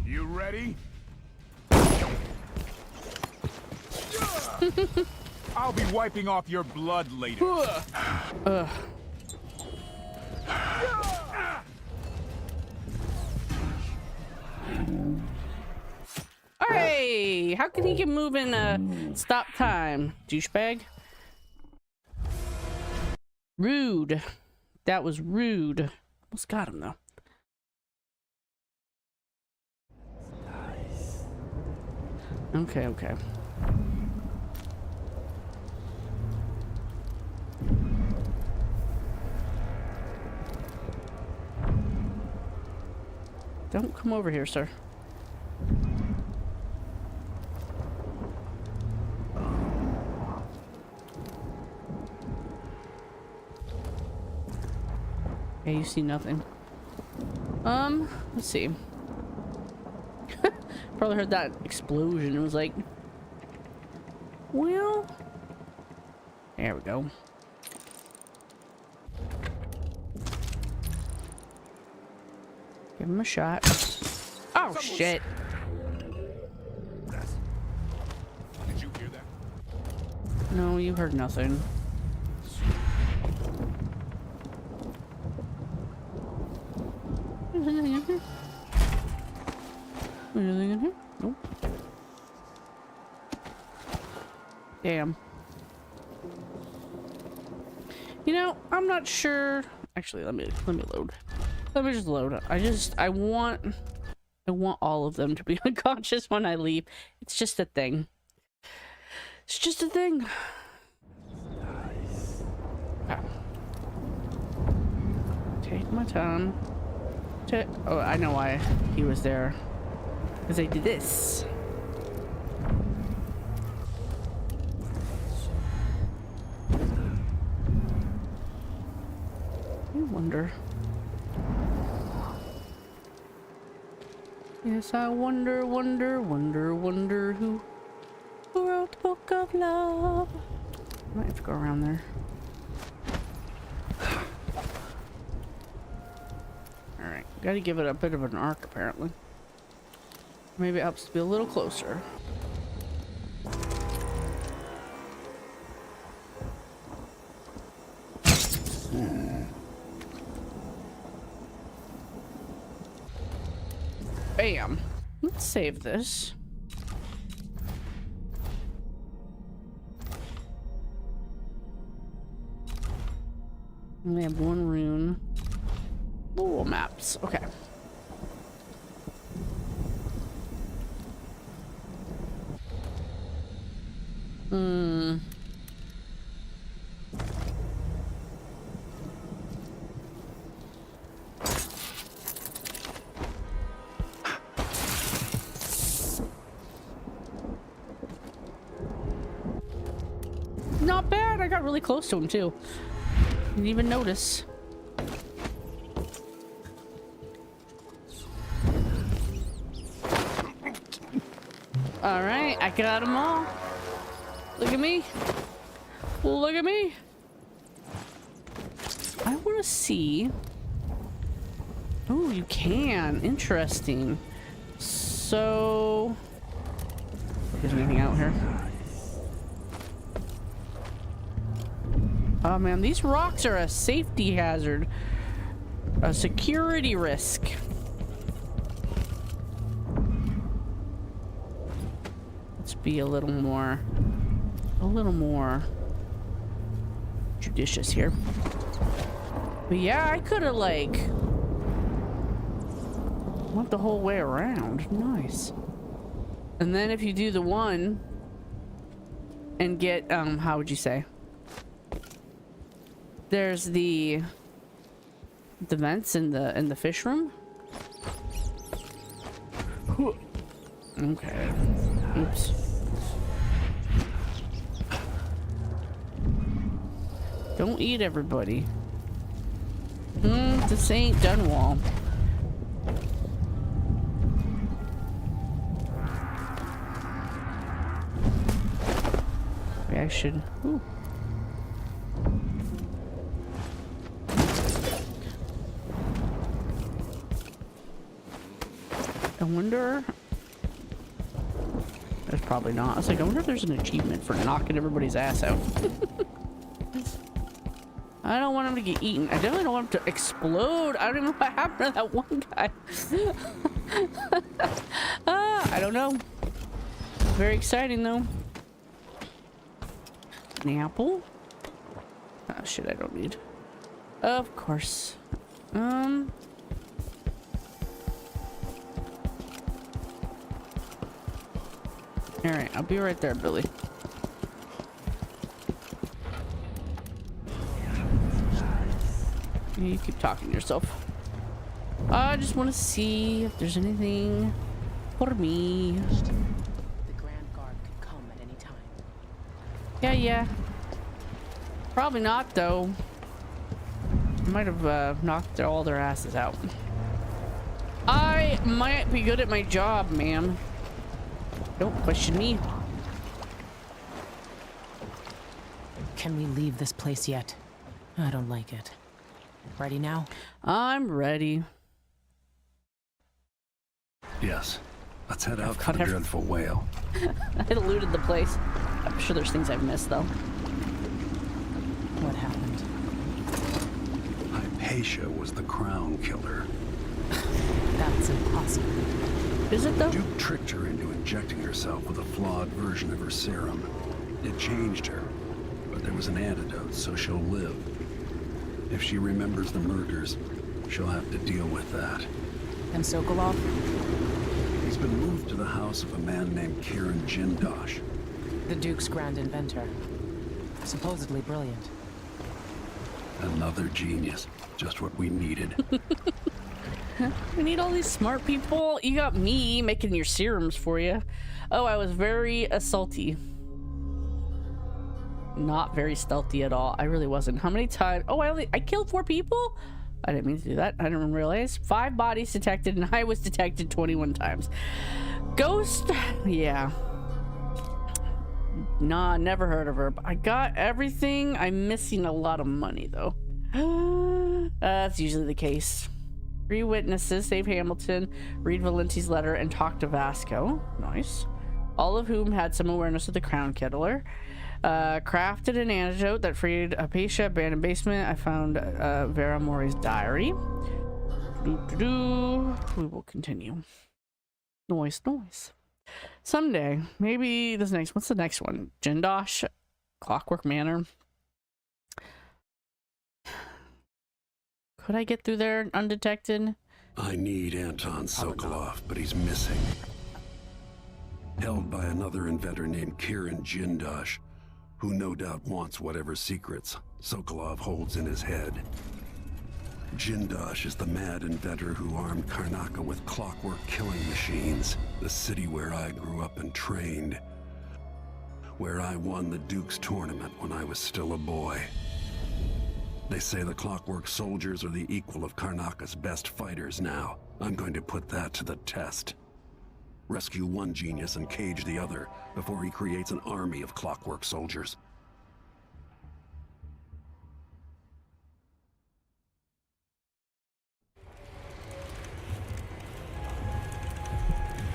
You ready? I'll be wiping off your blood later. Hey, how can he get moving stop time, douchebag? Rude. That was rude. Almost got him though. Okay, okay. Don't come over here, sir. Okay, you see nothing. Let's see. Probably heard that explosion. It was like, well, there we go. Give him a shot. Oh, shit. Did you hear that? No, you heard nothing. anything in here? Anything in here? Nope. Damn. You know, I'm not sure. Actually, let me load. Let me just load. I want all of them to be unconscious when I leave. It's just a thing. It's just a thing. Okay. Take my time. Oh, I know why he was there. Because I did this. I wonder. Yes, I wonder who wrote the book of love. Might have to go around there. Alright, gotta give it a bit of an arc apparently. Maybe it helps to be a little closer. Bam. Let's save this. We have one rune. Oh, maps. Okay. Not bad. I got really close to him too. Didn't even notice. All right, I got them all. Look at me. Look at me. I want to see. Oh, you can. Interesting. So, is there anything out here? Oh man, these rocks are a safety hazard. A security risk. Let's be a little more judicious here. But yeah, I could have like went the whole way around. Nice. And then if you do the one and get how would you say? There's the vents in the fish room. Okay. Oops. Don't eat everybody. This ain't Dunwall. Maybe I should. Ooh. I wonder. There's probably not. I was like, I wonder if there's an achievement for knocking everybody's ass out. I don't want him to get eaten. I definitely don't want him to explode. I don't even know what happened to that one guy. I don't know. Very exciting though. An apple? Oh shit, I don't need. Of course. Alright, I'll be right there, Billy. You keep talking to yourself. I just want to see if there's anything for me. The Grand Guard could come at any time. Yeah. Probably not, though. Might have knocked all their asses out. I might be good at my job, ma'am. Don't question me. Can we leave this place yet? I don't like it. Ready now? I'm ready. Yes. Let's head out for the dreadful whale. I looted the place. I'm sure there's things I've missed, though. What happened? Hypatia was the crown killer. That's impossible. Is it though? Duke tricked her into injecting herself with a flawed version of her serum. It changed her, but there was an antidote, so she'll live. If she remembers the murders, she'll have to deal with that. And Sokolov? He's been moved to the house of a man named Kieran Jindosh. The Duke's grand inventor. Supposedly brilliant. Another genius. Just what we needed. We need all these smart people. You got me making your serums for you. Oh, I was very salty. Not very stealthy at all. I really wasn't. How many times? Oh, I killed 4 people? I didn't mean to do that. I didn't realize. 5 bodies detected, and I was detected 21 times. Ghost? Yeah. Nah, never heard of her. But I got everything. I'm missing a lot of money, though. That's usually the case. 3 witnesses, save Hamilton, read Valenti's letter, and talk to Vasco. Nice. All of whom had some awareness of the Crown Killer. Crafted an antidote that freed Apatia, abandoned basement. I found Vera Mori's diary. We will continue. Noise. Someday, maybe this next. What's the next one? Jindosh, Clockwork Manor. Could I get through there undetected? I need Anton Sokolov, but he's missing. Held by another inventor named Kieran Jindosh, who no doubt wants whatever secrets Sokolov holds in his head. Jindosh is the mad inventor who armed Karnaca with clockwork killing machines, the city where I grew up and trained, where I won the Duke's tournament when I was still a boy. They say the clockwork soldiers are the equal of Karnaca's best fighters now. I'm going to put that to the test. Rescue one genius and cage the other before he creates an army of clockwork soldiers.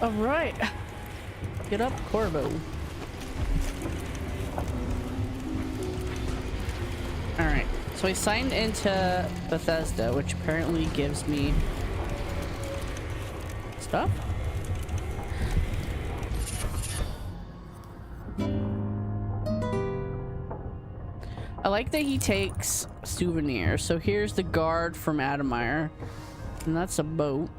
All right. Get up, Corvo. All right. So I signed into Bethesda, which apparently gives me stuff. I like that he takes souvenirs. So here's the guard from Adamire, and that's a boat.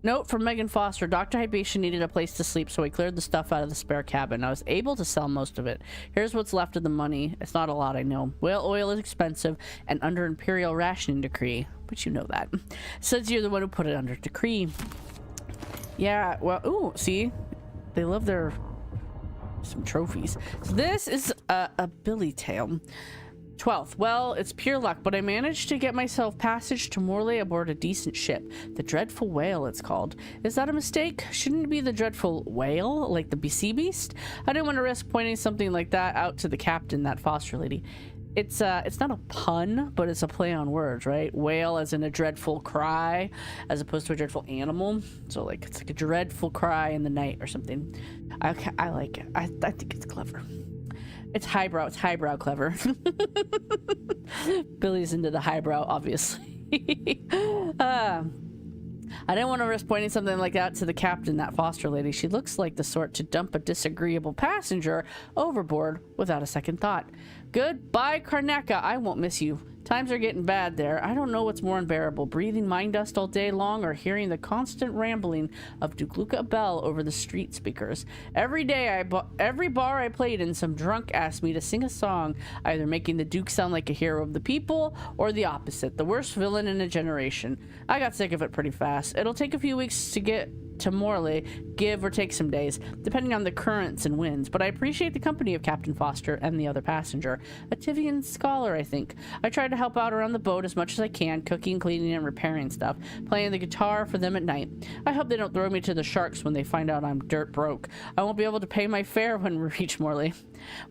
Note from Megan Foster. Dr. Hypatia needed a place to sleep, so he cleared the stuff out of the spare cabin. I was able to sell most of it. Here's what's left of the money. It's not a lot, I know. Whale oil is expensive and under Imperial rationing decree. But you know that. Says you're the one who put it under decree. Yeah, well, ooh, see? They love their... some trophies. So this is a Billy tale. 12th. Well, it's pure luck, but I managed to get myself passage to Morley aboard a decent ship. The Dreadful Whale, it's called. Is that a mistake? Shouldn't it be the Dreadful Whale, like the Sea Beast? I didn't want to risk pointing something like that out to the captain, that Foster lady. It's not a pun, but it's a play on words, right? Whale as in a dreadful cry, as opposed to a dreadful animal. So like it's like a dreadful cry in the night or something. I like it. I think it's clever. It's highbrow. It's highbrow clever. Billy's into the highbrow, obviously. I didn't want to risk pointing something like that to the captain, that Foster lady. She looks like the sort to dump a disagreeable passenger overboard without a second thought. Goodbye, Karnaca. I won't miss you. Times are getting bad there. I don't know what's more unbearable, breathing mine dust all day long or hearing the constant rambling of Duke Luca Bell over the street speakers. Every day, every bar I played in, some drunk asked me to sing a song, either making the Duke sound like a hero of the people or the opposite, the worst villain in a generation. I got sick of it pretty fast. It'll take a few weeks to get to Morley, give or take some days, depending on the currents and winds, but I appreciate the company of Captain Foster and the other passenger, a Tivian scholar, I think. I try to help out around the boat as much as I can, cooking, cleaning, and repairing stuff, playing the guitar for them at night. I hope they don't throw me to the sharks when they find out I'm dirt broke. I won't be able to pay my fare when we reach Morley.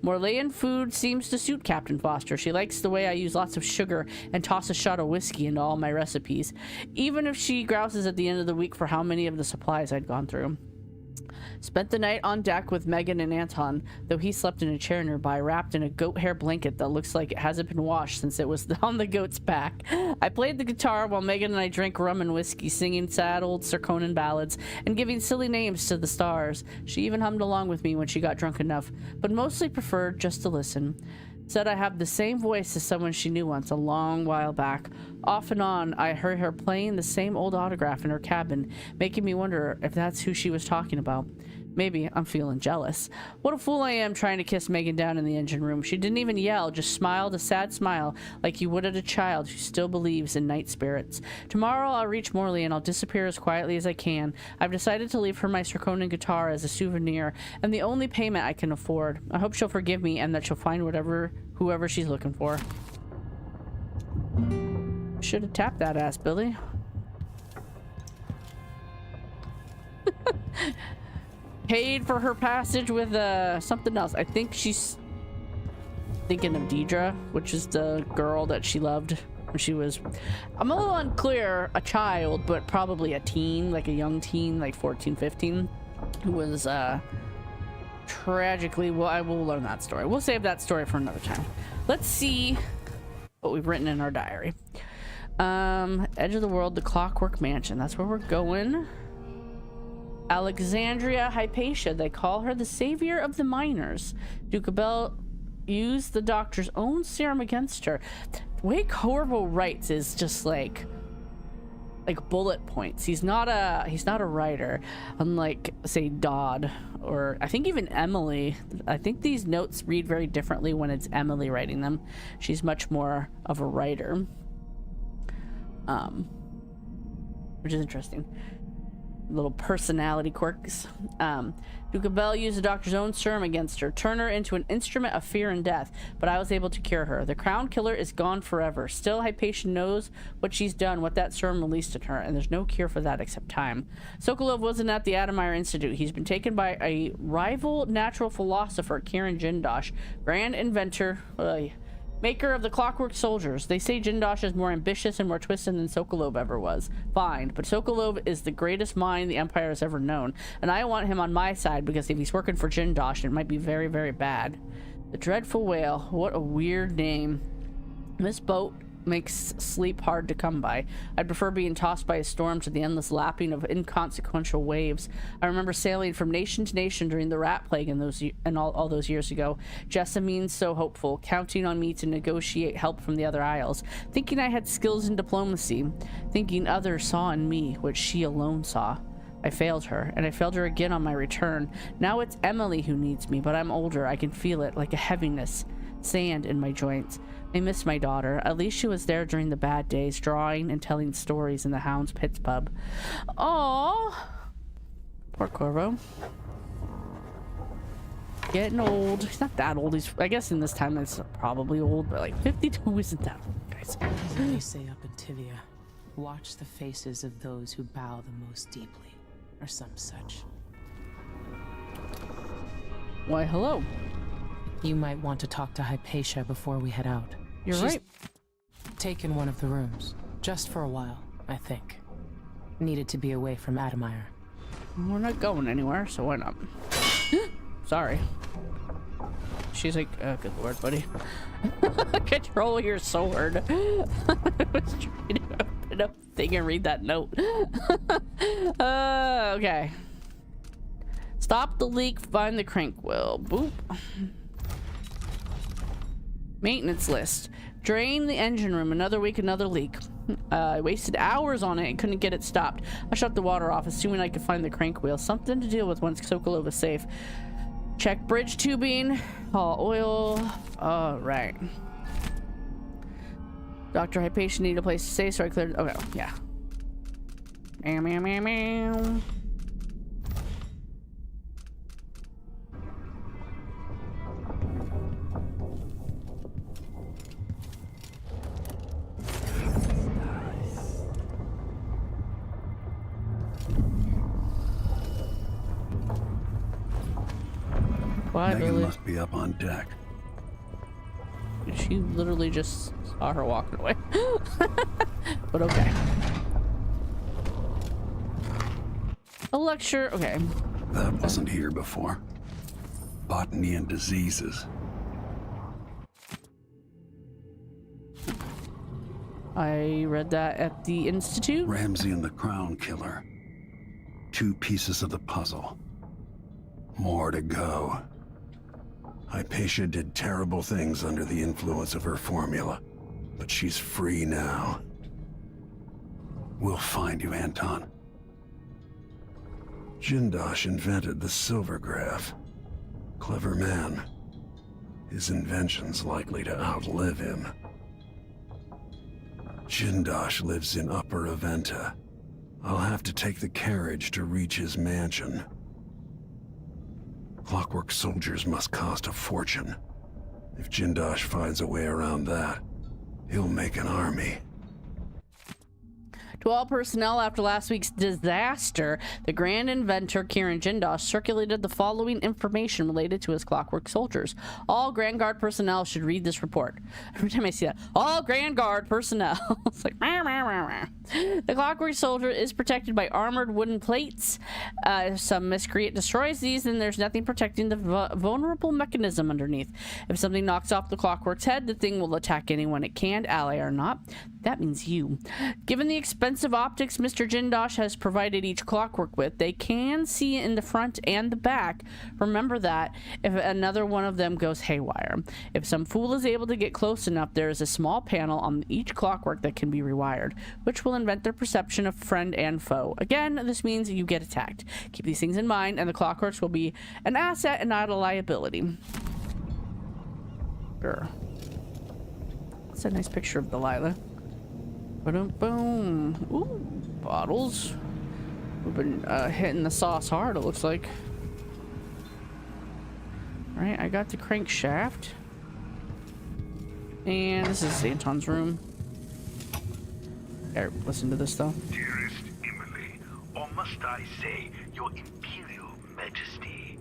Morlayan food seems to suit Captain Foster. She likes the way I use lots of sugar and toss a shot of whiskey into all my recipes, even if she grouses at the end of the week for how many of the supplies I'd gone through. Spent the night on deck with Megan and Anton, though he slept in a chair nearby, wrapped in a goat hair blanket that looks like it hasn't been washed since it was on the goat's back. I played the guitar while Megan and I drank rum and whiskey, singing sad old Sir Conan ballads and giving silly names to the stars. She even hummed along with me when she got drunk enough, but mostly preferred just to listen. Said I have the same voice as someone she knew once, a long while back. Off and on, I heard her playing the same old autograph in her cabin, making me wonder if that's who she was talking about. Maybe I'm feeling jealous. What a fool I am trying to kiss Megan down in the engine room. She didn't even yell, just smiled a sad smile like you would at a child who still believes in night spirits. Tomorrow I'll reach Morley and I'll disappear as quietly as I can. I've decided to leave her my Sir Conan guitar as a souvenir and the only payment I can afford. I hope she'll forgive me and that she'll find whoever she's looking for. Should have tapped that ass, Billy. Paid for her passage with something else. I think she's thinking of Deidre, which is the girl that she loved when she was, I'm a little unclear, a child, but probably a teen, like a young teen, like 14, 15, who was tragically, well, I will learn that story. We'll save that story for another time. Let's see what we've written in our diary. Edge of the world, the Clockwork Mansion. That's where we're going. Alexandria Hypatia. They call her the savior of the miners. Duke Bell used the doctor's own serum against her. The way Corvo writes is just like bullet points. He's not a writer, unlike say Dodd or I think even Emily. I think these notes read very differently when it's Emily writing them. She's much more of a writer, which is interesting. Little personality quirks. Duke Bell used the doctor's own serum against her, turn her into an instrument of fear and death, but I was able to cure her. The crown killer is gone forever. Still, Hypatia knows what she's done, what that serum released in her, and there's no cure for that except time. Sokolov wasn't at the Adamir Institute. He's been taken by a rival natural philosopher, Kieran Jindosh, grand inventor, maker of the Clockwork Soldiers. They say Jindosh is more ambitious and more twisted than Sokolov ever was. Fine, but Sokolov is the greatest mind the Empire has ever known, and I want him on my side because if he's working for Jindosh, it might be very, very bad. The Dreadful Whale. What a weird name. This boat makes sleep hard to come by. I'd prefer being tossed by a storm to the endless lapping of inconsequential waves. I remember sailing from nation to nation during the rat plague in all those years ago. Jessamine so hopeful, counting on me to negotiate help from the other isles, thinking I had skills in diplomacy, thinking others saw in me what she alone saw. I failed her, and I failed her again on my return. Now it's Emily who needs me, but I'm older. I can feel it like a heaviness, sand in my joints. I miss my daughter. At least she was there during the bad days, drawing and telling stories in the Hound's Pits pub. Aww. Poor Corvo. Getting old. He's not that old. He's, I guess in this time it's probably old, but like 52 isn't that old, guys. As they say up in Tivia, watch the faces of those who bow the most deeply, or some such. Why, hello. You might want to talk to Hypatia before we head out. She's right. Taken one of the rooms, just for a while, I think. Needed to be away from Adamir. We're not going anywhere, so why not? Sorry. She's like, oh, good lord, buddy. Control your sword. I was trying to open up the thing and read that note. Okay. Stop the leak, find the crank wheel. Boop. Maintenance list. Drain the engine room. Another week, another leak. I wasted hours on it and couldn't get it stopped. I shut the water off, assuming I could find the crank wheel. Something to deal with once Sokolov is safe. Check bridge tubing. Haul oil. Alright. Dr. Hypatia needed a place to stay, so I cleared. Okay, yeah. Meow, meow, meow, meow. Why, Megan Billy? must be up on deck. She literally just saw her walking away. But okay. A lecture. Okay. That wasn't here before. Botany and diseases. I read that at the Institute. Ramsey and the Crown Killer. 2 pieces of the puzzle. More to go. Hypatia did terrible things under the influence of her formula, but she's free now. We'll find you, Anton. Jindosh invented the Silvergraph. Clever man. His invention's likely to outlive him. Jindosh lives in Upper Aventa. I'll have to take the carriage to reach his mansion. Clockwork soldiers must cost a fortune. If Jindosh finds a way around that, he'll make an army. To all personnel after last week's disaster, the Grand Inventor Kieran Jindosh circulated the following information related to his Clockwork soldiers. All Grand Guard personnel should read this report. Every time I see that, all Grand Guard personnel. It's like, rah, rah, rah, rah. The Clockwork soldier is protected by armored wooden plates. If some miscreant destroys these, then there's nothing protecting the vulnerable mechanism underneath. If something knocks off the Clockwork's head, the thing will attack anyone it can, ally or not. That means you. Given the expensive optics Mr. Jindosh has provided each Clockwork with, they can see in the front and the back. Remember that if another one of them goes haywire. If some fool is able to get close enough, there is a small panel on each Clockwork that can be rewired, which will invent their perception of friend and foe. Again, this means you get attacked. Keep these things in mind, and the Clockworks will be an asset and not a liability. Sure. That's a nice picture of Delilah. Boom, boom. Ooh, bottles. We've been hitting the sauce hard, it looks like. Alright, I got the crankshaft. And this is Anton's room. Here, listen to this though. Dearest Emily, or must I say, your Imperial Majesty,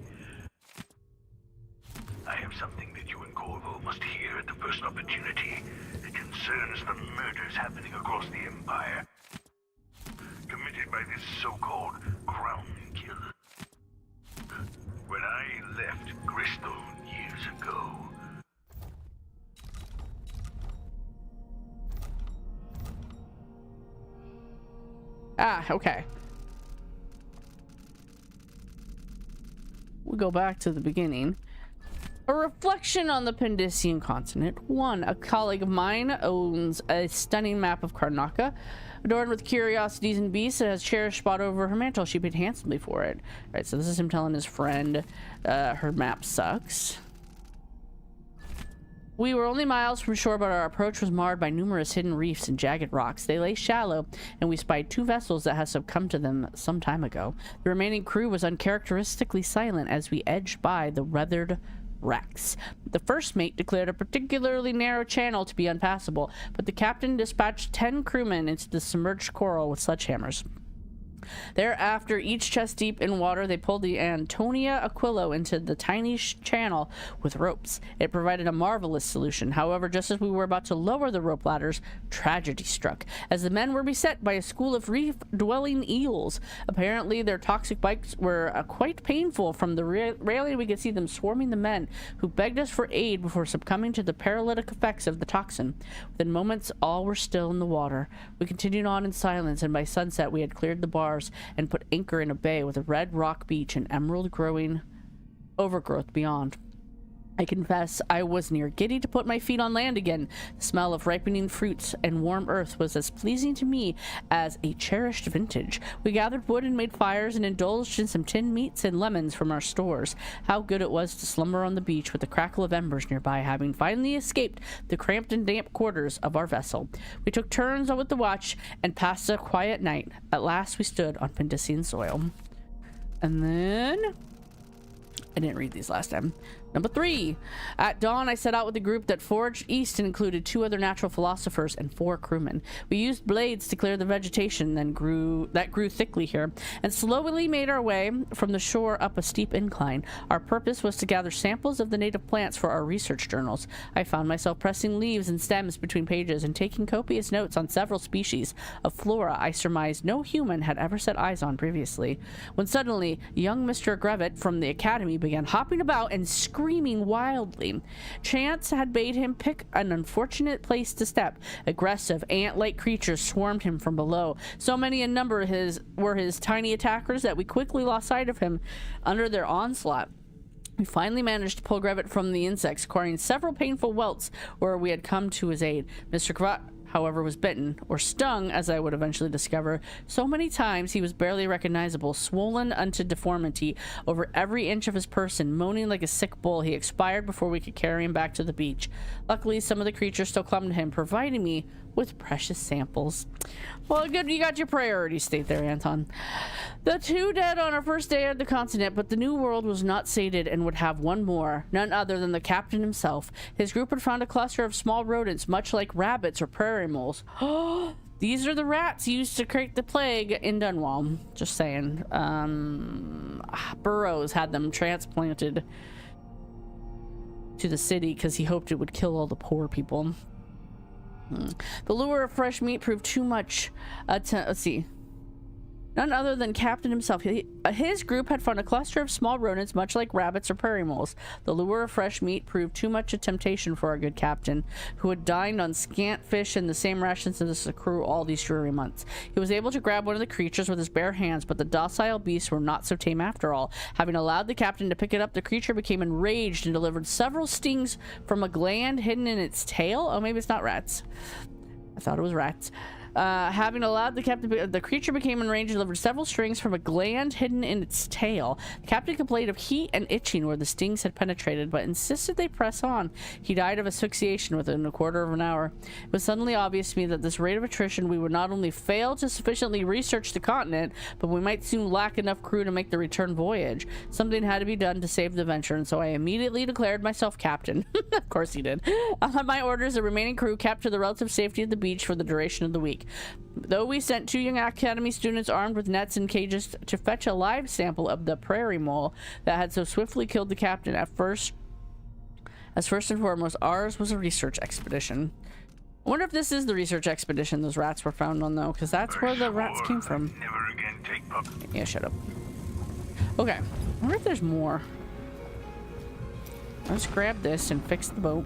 I have something that you and Corvo must hear at the first opportunity. It concerns the murders happening across the Empire, committed by this so-called Crown Killer. When I left Crystal years ago, okay. We'll go back to the beginning. A reflection on the Pendician continent. 1. A colleague of mine owns a stunning map of Karnaca, adorned with curiosities and beasts. It has a cherished spot over her mantle. She paid handsomely for it. Right, so this is him telling his friend her map sucks. We were only miles from shore, but our approach was marred by numerous hidden reefs and jagged rocks. They lay shallow, and we spied 2 vessels that had succumbed to them some time ago. The remaining crew was uncharacteristically silent as we edged by the weathered wrecks. The first mate declared a particularly narrow channel to be unpassable, but the captain dispatched 10 crewmen into the submerged coral with sledgehammers. Thereafter, each chest deep in water, they pulled the Antonia Aquilo into the tiny channel with ropes. It provided a marvelous solution. However, just as we were about to lower the rope ladders, tragedy struck, as the men were beset by a school of reef-dwelling eels. Apparently, their toxic bites were quite painful. From the railing, we could see them swarming the men, who begged us for aid before succumbing to the paralytic effects of the toxin. Within moments, all were still in the water. We continued on in silence, and by sunset, we had cleared the bars and put anchor in a bay with a red rock beach and emerald growing overgrowth beyond. I confess I was near giddy to put my feet on land again. The smell of ripening fruits and warm earth was as pleasing to me as a cherished vintage. We gathered wood and made fires and indulged in some tinned meats and lemons from our stores. How good it was to slumber on the beach with the crackle of embers nearby, having finally escaped the cramped and damp quarters of our vessel. We took turns with the watch and passed a quiet night. At last we stood on Pendician soil. And then... I didn't read these last time. Number 3. At dawn, I set out with a group that forged east and included 2 other natural philosophers and 4 crewmen. We used blades to clear the vegetation that grew thickly here, and slowly made our way from the shore up a steep incline. Our purpose was to gather samples of the native plants for our research journals. I found myself pressing leaves and stems between pages and taking copious notes on several species of flora I surmised no human had ever set eyes on previously. When suddenly, young Mr. Grevitt from the academy began hopping about and screaming wildly. Chance had bade him pick an unfortunate place to step. Aggressive, ant-like creatures swarmed him from below. So many in number were his tiny attackers that we quickly lost sight of him under their onslaught. We finally managed to pull Grevitt from the insects, acquiring several painful welts where we had come to his aid. Mr. Grevitt, however, was bitten, or stung, as I would eventually discover, so many times he was barely recognizable. Swollen unto deformity over every inch of his person, moaning like a sick bull, he expired before we could carry him back to the beach. Luckily, some of the creatures still clung to him, providing me with precious samples. Well, good, you got your priority state there, Anton. The 2 dead on our first day at the continent, but the new world was not sated and would have one more, none other than the captain himself. His group had found a cluster of small rodents, much like rabbits or prairie moles. These are the rats used to create the plague in Dunwall. Just saying. Burroughs had them transplanted to the city because he hoped it would kill all the poor people. The lure of fresh meat proved too much. Let's see. None other than Captain himself. His group had found a cluster of small rodents, much like rabbits or prairie moles. The lure of fresh meat proved too much a temptation for our good captain, who had dined on scant fish and the same rations as the crew all these dreary months. He was able to grab one of the creatures with his bare hands, but the docile beasts were not so tame after all. Having allowed the captain to pick it up, the creature became enraged and delivered several stings from a gland hidden in its tail. Oh, maybe it's not rats. I thought it was rats. Having allowed the captain, the creature became enraged and delivered several strings from a gland hidden in its tail. The captain complained of heat and itching where the stings had penetrated, but insisted they press on. He died of asphyxiation within a quarter of an hour. It was suddenly obvious to me that at this rate of attrition, we would not only fail to sufficiently research the continent, but we might soon lack enough crew to make the return voyage. Something had to be done to save the venture, and so I immediately declared myself captain. Of course he did. On my orders, the remaining crew kept to the relative safety of the beach for the duration of the week. Though we sent 2 young academy students armed with nets and cages to fetch a live sample of the prairie mole that had so swiftly killed the captain as first and foremost, ours was a research expedition. I wonder if this is the research expedition those rats were found on, though, because that's where the rats came from. Never again take pup. Yeah, shut up. Okay, I wonder if there's more. Let's grab this and fix the boat.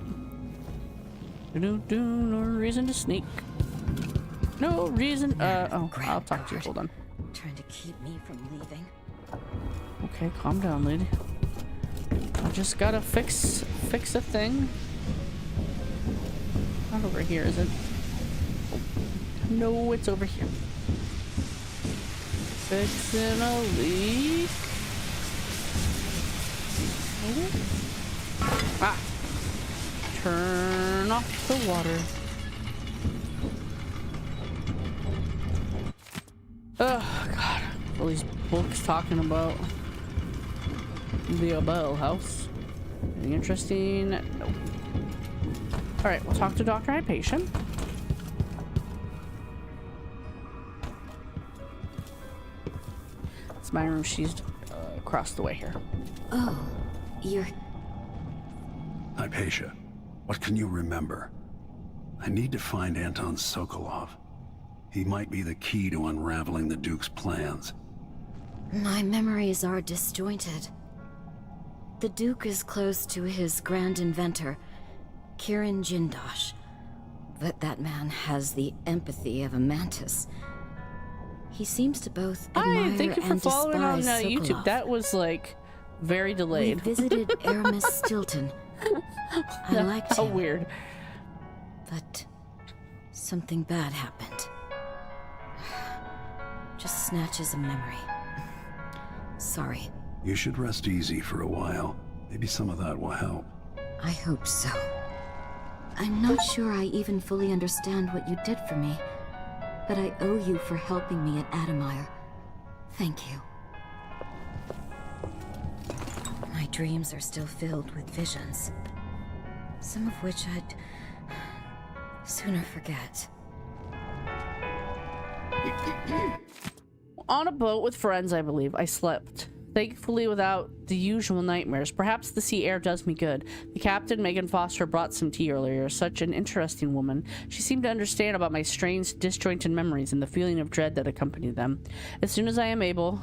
No reason to sneak. No reason. Oh, I'll talk to you. Hold on. Trying to keep me from leaving. Okay, calm down, lady. I just gotta fix a thing. Not over here, is it? No, it's over here. Fixing a leak. Ah! Turn off the water. Oh, God. All these books talking about the Abel house. Anything interesting? Nope. Alright, we'll talk to Dr. Hypatia. It's my room. She's across the way here. Oh, you're... Hypatia, what can you remember? I need to find Anton Sokolov. He might be the key to unraveling the Duke's plans. My memories are disjointed. The Duke is close to his grand inventor, Kirin Jindosh. But that man has the empathy of a mantis. He seems to both admire Hi, thank you for and following on despise YouTube. Sokolov. That was like very delayed. We visited Aramis Stilton. I liked How him. weird. But something bad happened. Just snatches of memory. Sorry. You should rest easy for a while. Maybe some of that will help. I hope so. I'm not sure I even fully understand what you did for me, but I owe you for helping me at Adamire. Thank you. My dreams are still filled with visions. Some of which I'd sooner forget. On a boat with friends, I believe. I slept. Thankfully without the usual nightmares. Perhaps the sea air does me good. The captain, Megan Foster, brought some tea earlier. Such an interesting woman. She seemed to understand about my strange, disjointed memories and the feeling of dread that accompanied them. As soon as I am able...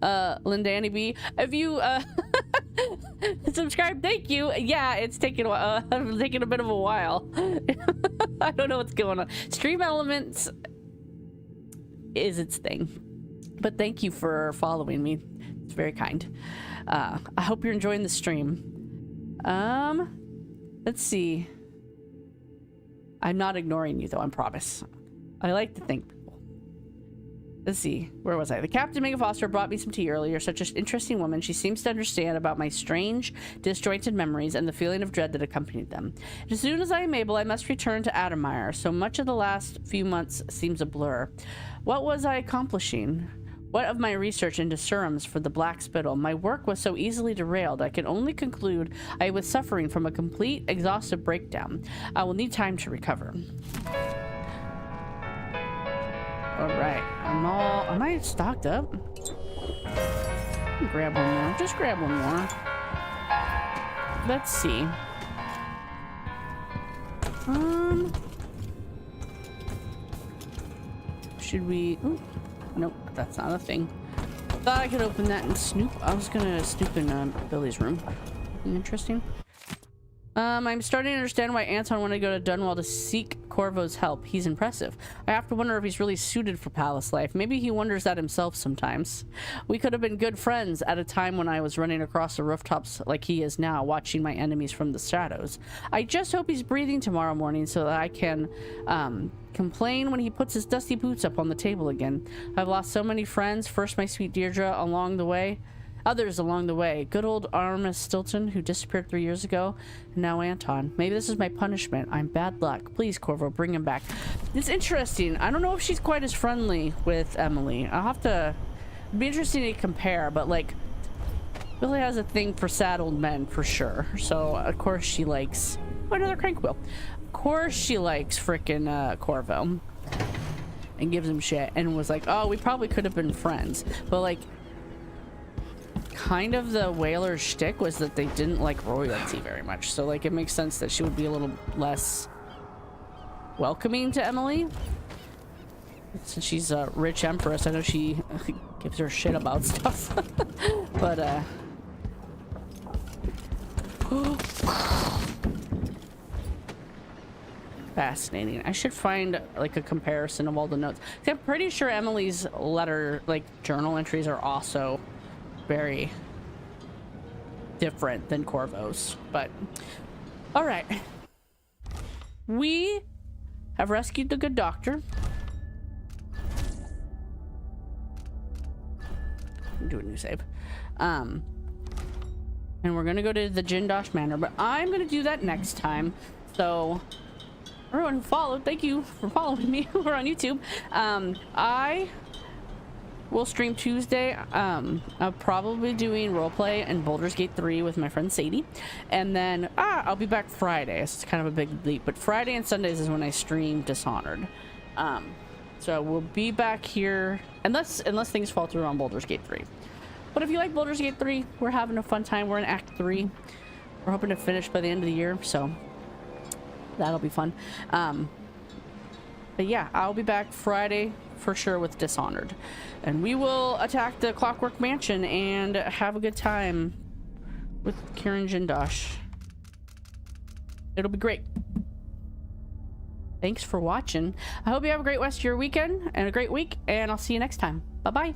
Lindani B, if you subscribe, thank you. Yeah, it's taking a while. Taking a bit of a while. I don't know what's going on. Stream Elements is its thing, but thank you for following me. It's very kind. I hope you're enjoying the stream. Let's see. I'm not ignoring you though, I promise. I like to think. Let's see, where was I? The captain, Megan Foster, brought me some tea earlier. Such an interesting woman. She seems to understand about my strange, disjointed memories and the feeling of dread that accompanied them. As soon as I am able, I must return to Adamire. So much of the last few months seems a blur. What was I accomplishing? What of my research into serums for the Black Spittle? My work was so easily derailed, I can only conclude I was suffering from a complete, exhaustive breakdown. I will need time to recover. Alright, am I stocked up? Grab one more. Just grab one more. Let's see. Should we... Ooh, nope, that's not a thing. Thought I could open that and snoop. I was gonna snoop in Billy's room. Interesting. I'm starting to understand why Anton wanted to go to Dunwall to seek Corvo's help. He's impressive. I have to wonder if he's really suited for palace life. Maybe he wonders that himself sometimes. We could have been good friends at a time when I was running across the rooftops like he is now, watching my enemies from the shadows. I just hope he's breathing tomorrow morning so that I can complain when he puts his dusty boots up on the table again. I've lost so many friends. First my sweet Deirdre along the way. Others along the way. Good old Artemis Stilton, who disappeared 3 years ago, and now Anton. Maybe this is my punishment. I'm bad luck. Please, Corvo, bring him back. It's interesting. I don't know if she's quite as friendly with Emily. I'll have to... It'd be interesting to compare, but, like, Billy has a thing for sad old men, for sure. So, of course, she likes... Oh, another crank wheel. Of course she likes frickin' Corvo. And gives him shit. And was like, oh, we probably could have been friends. But, like... kind of the Whaler shtick was that they didn't like royalty very much, so like it makes sense that she would be a little less welcoming to Emily since she's a rich empress. I know she gives her shit about stuff. But fascinating. I should find like a comparison of all the notes. I'm pretty sure Emily's letter, like journal entries, are also very different than Corvo's, but all right. We have rescued the good doctor. Do a new save. And we're gonna go to the Jindosh Manor, but I'm gonna do that next time. So everyone who followed, thank you for following me. We're on YouTube. We'll stream Tuesday. I'm probably doing roleplay and Baldur's Gate 3 with my friend Sadie. And then, I'll be back Friday. It's kind of a big leap, but Friday and Sundays is when I stream Dishonored. So we'll be back here, unless things fall through on Baldur's Gate 3. But if you like Baldur's Gate 3, we're having a fun time. We're in Act 3. We're hoping to finish by the end of the year, so that'll be fun. But yeah, I'll be back Friday for sure with Dishonored, and we will attack the Clockwork Mansion and have a good time with Kieran Jindosh. It'll be great. Thanks for watching. I hope you have a great rest of your weekend and a great week, and I'll see you next time. Bye bye.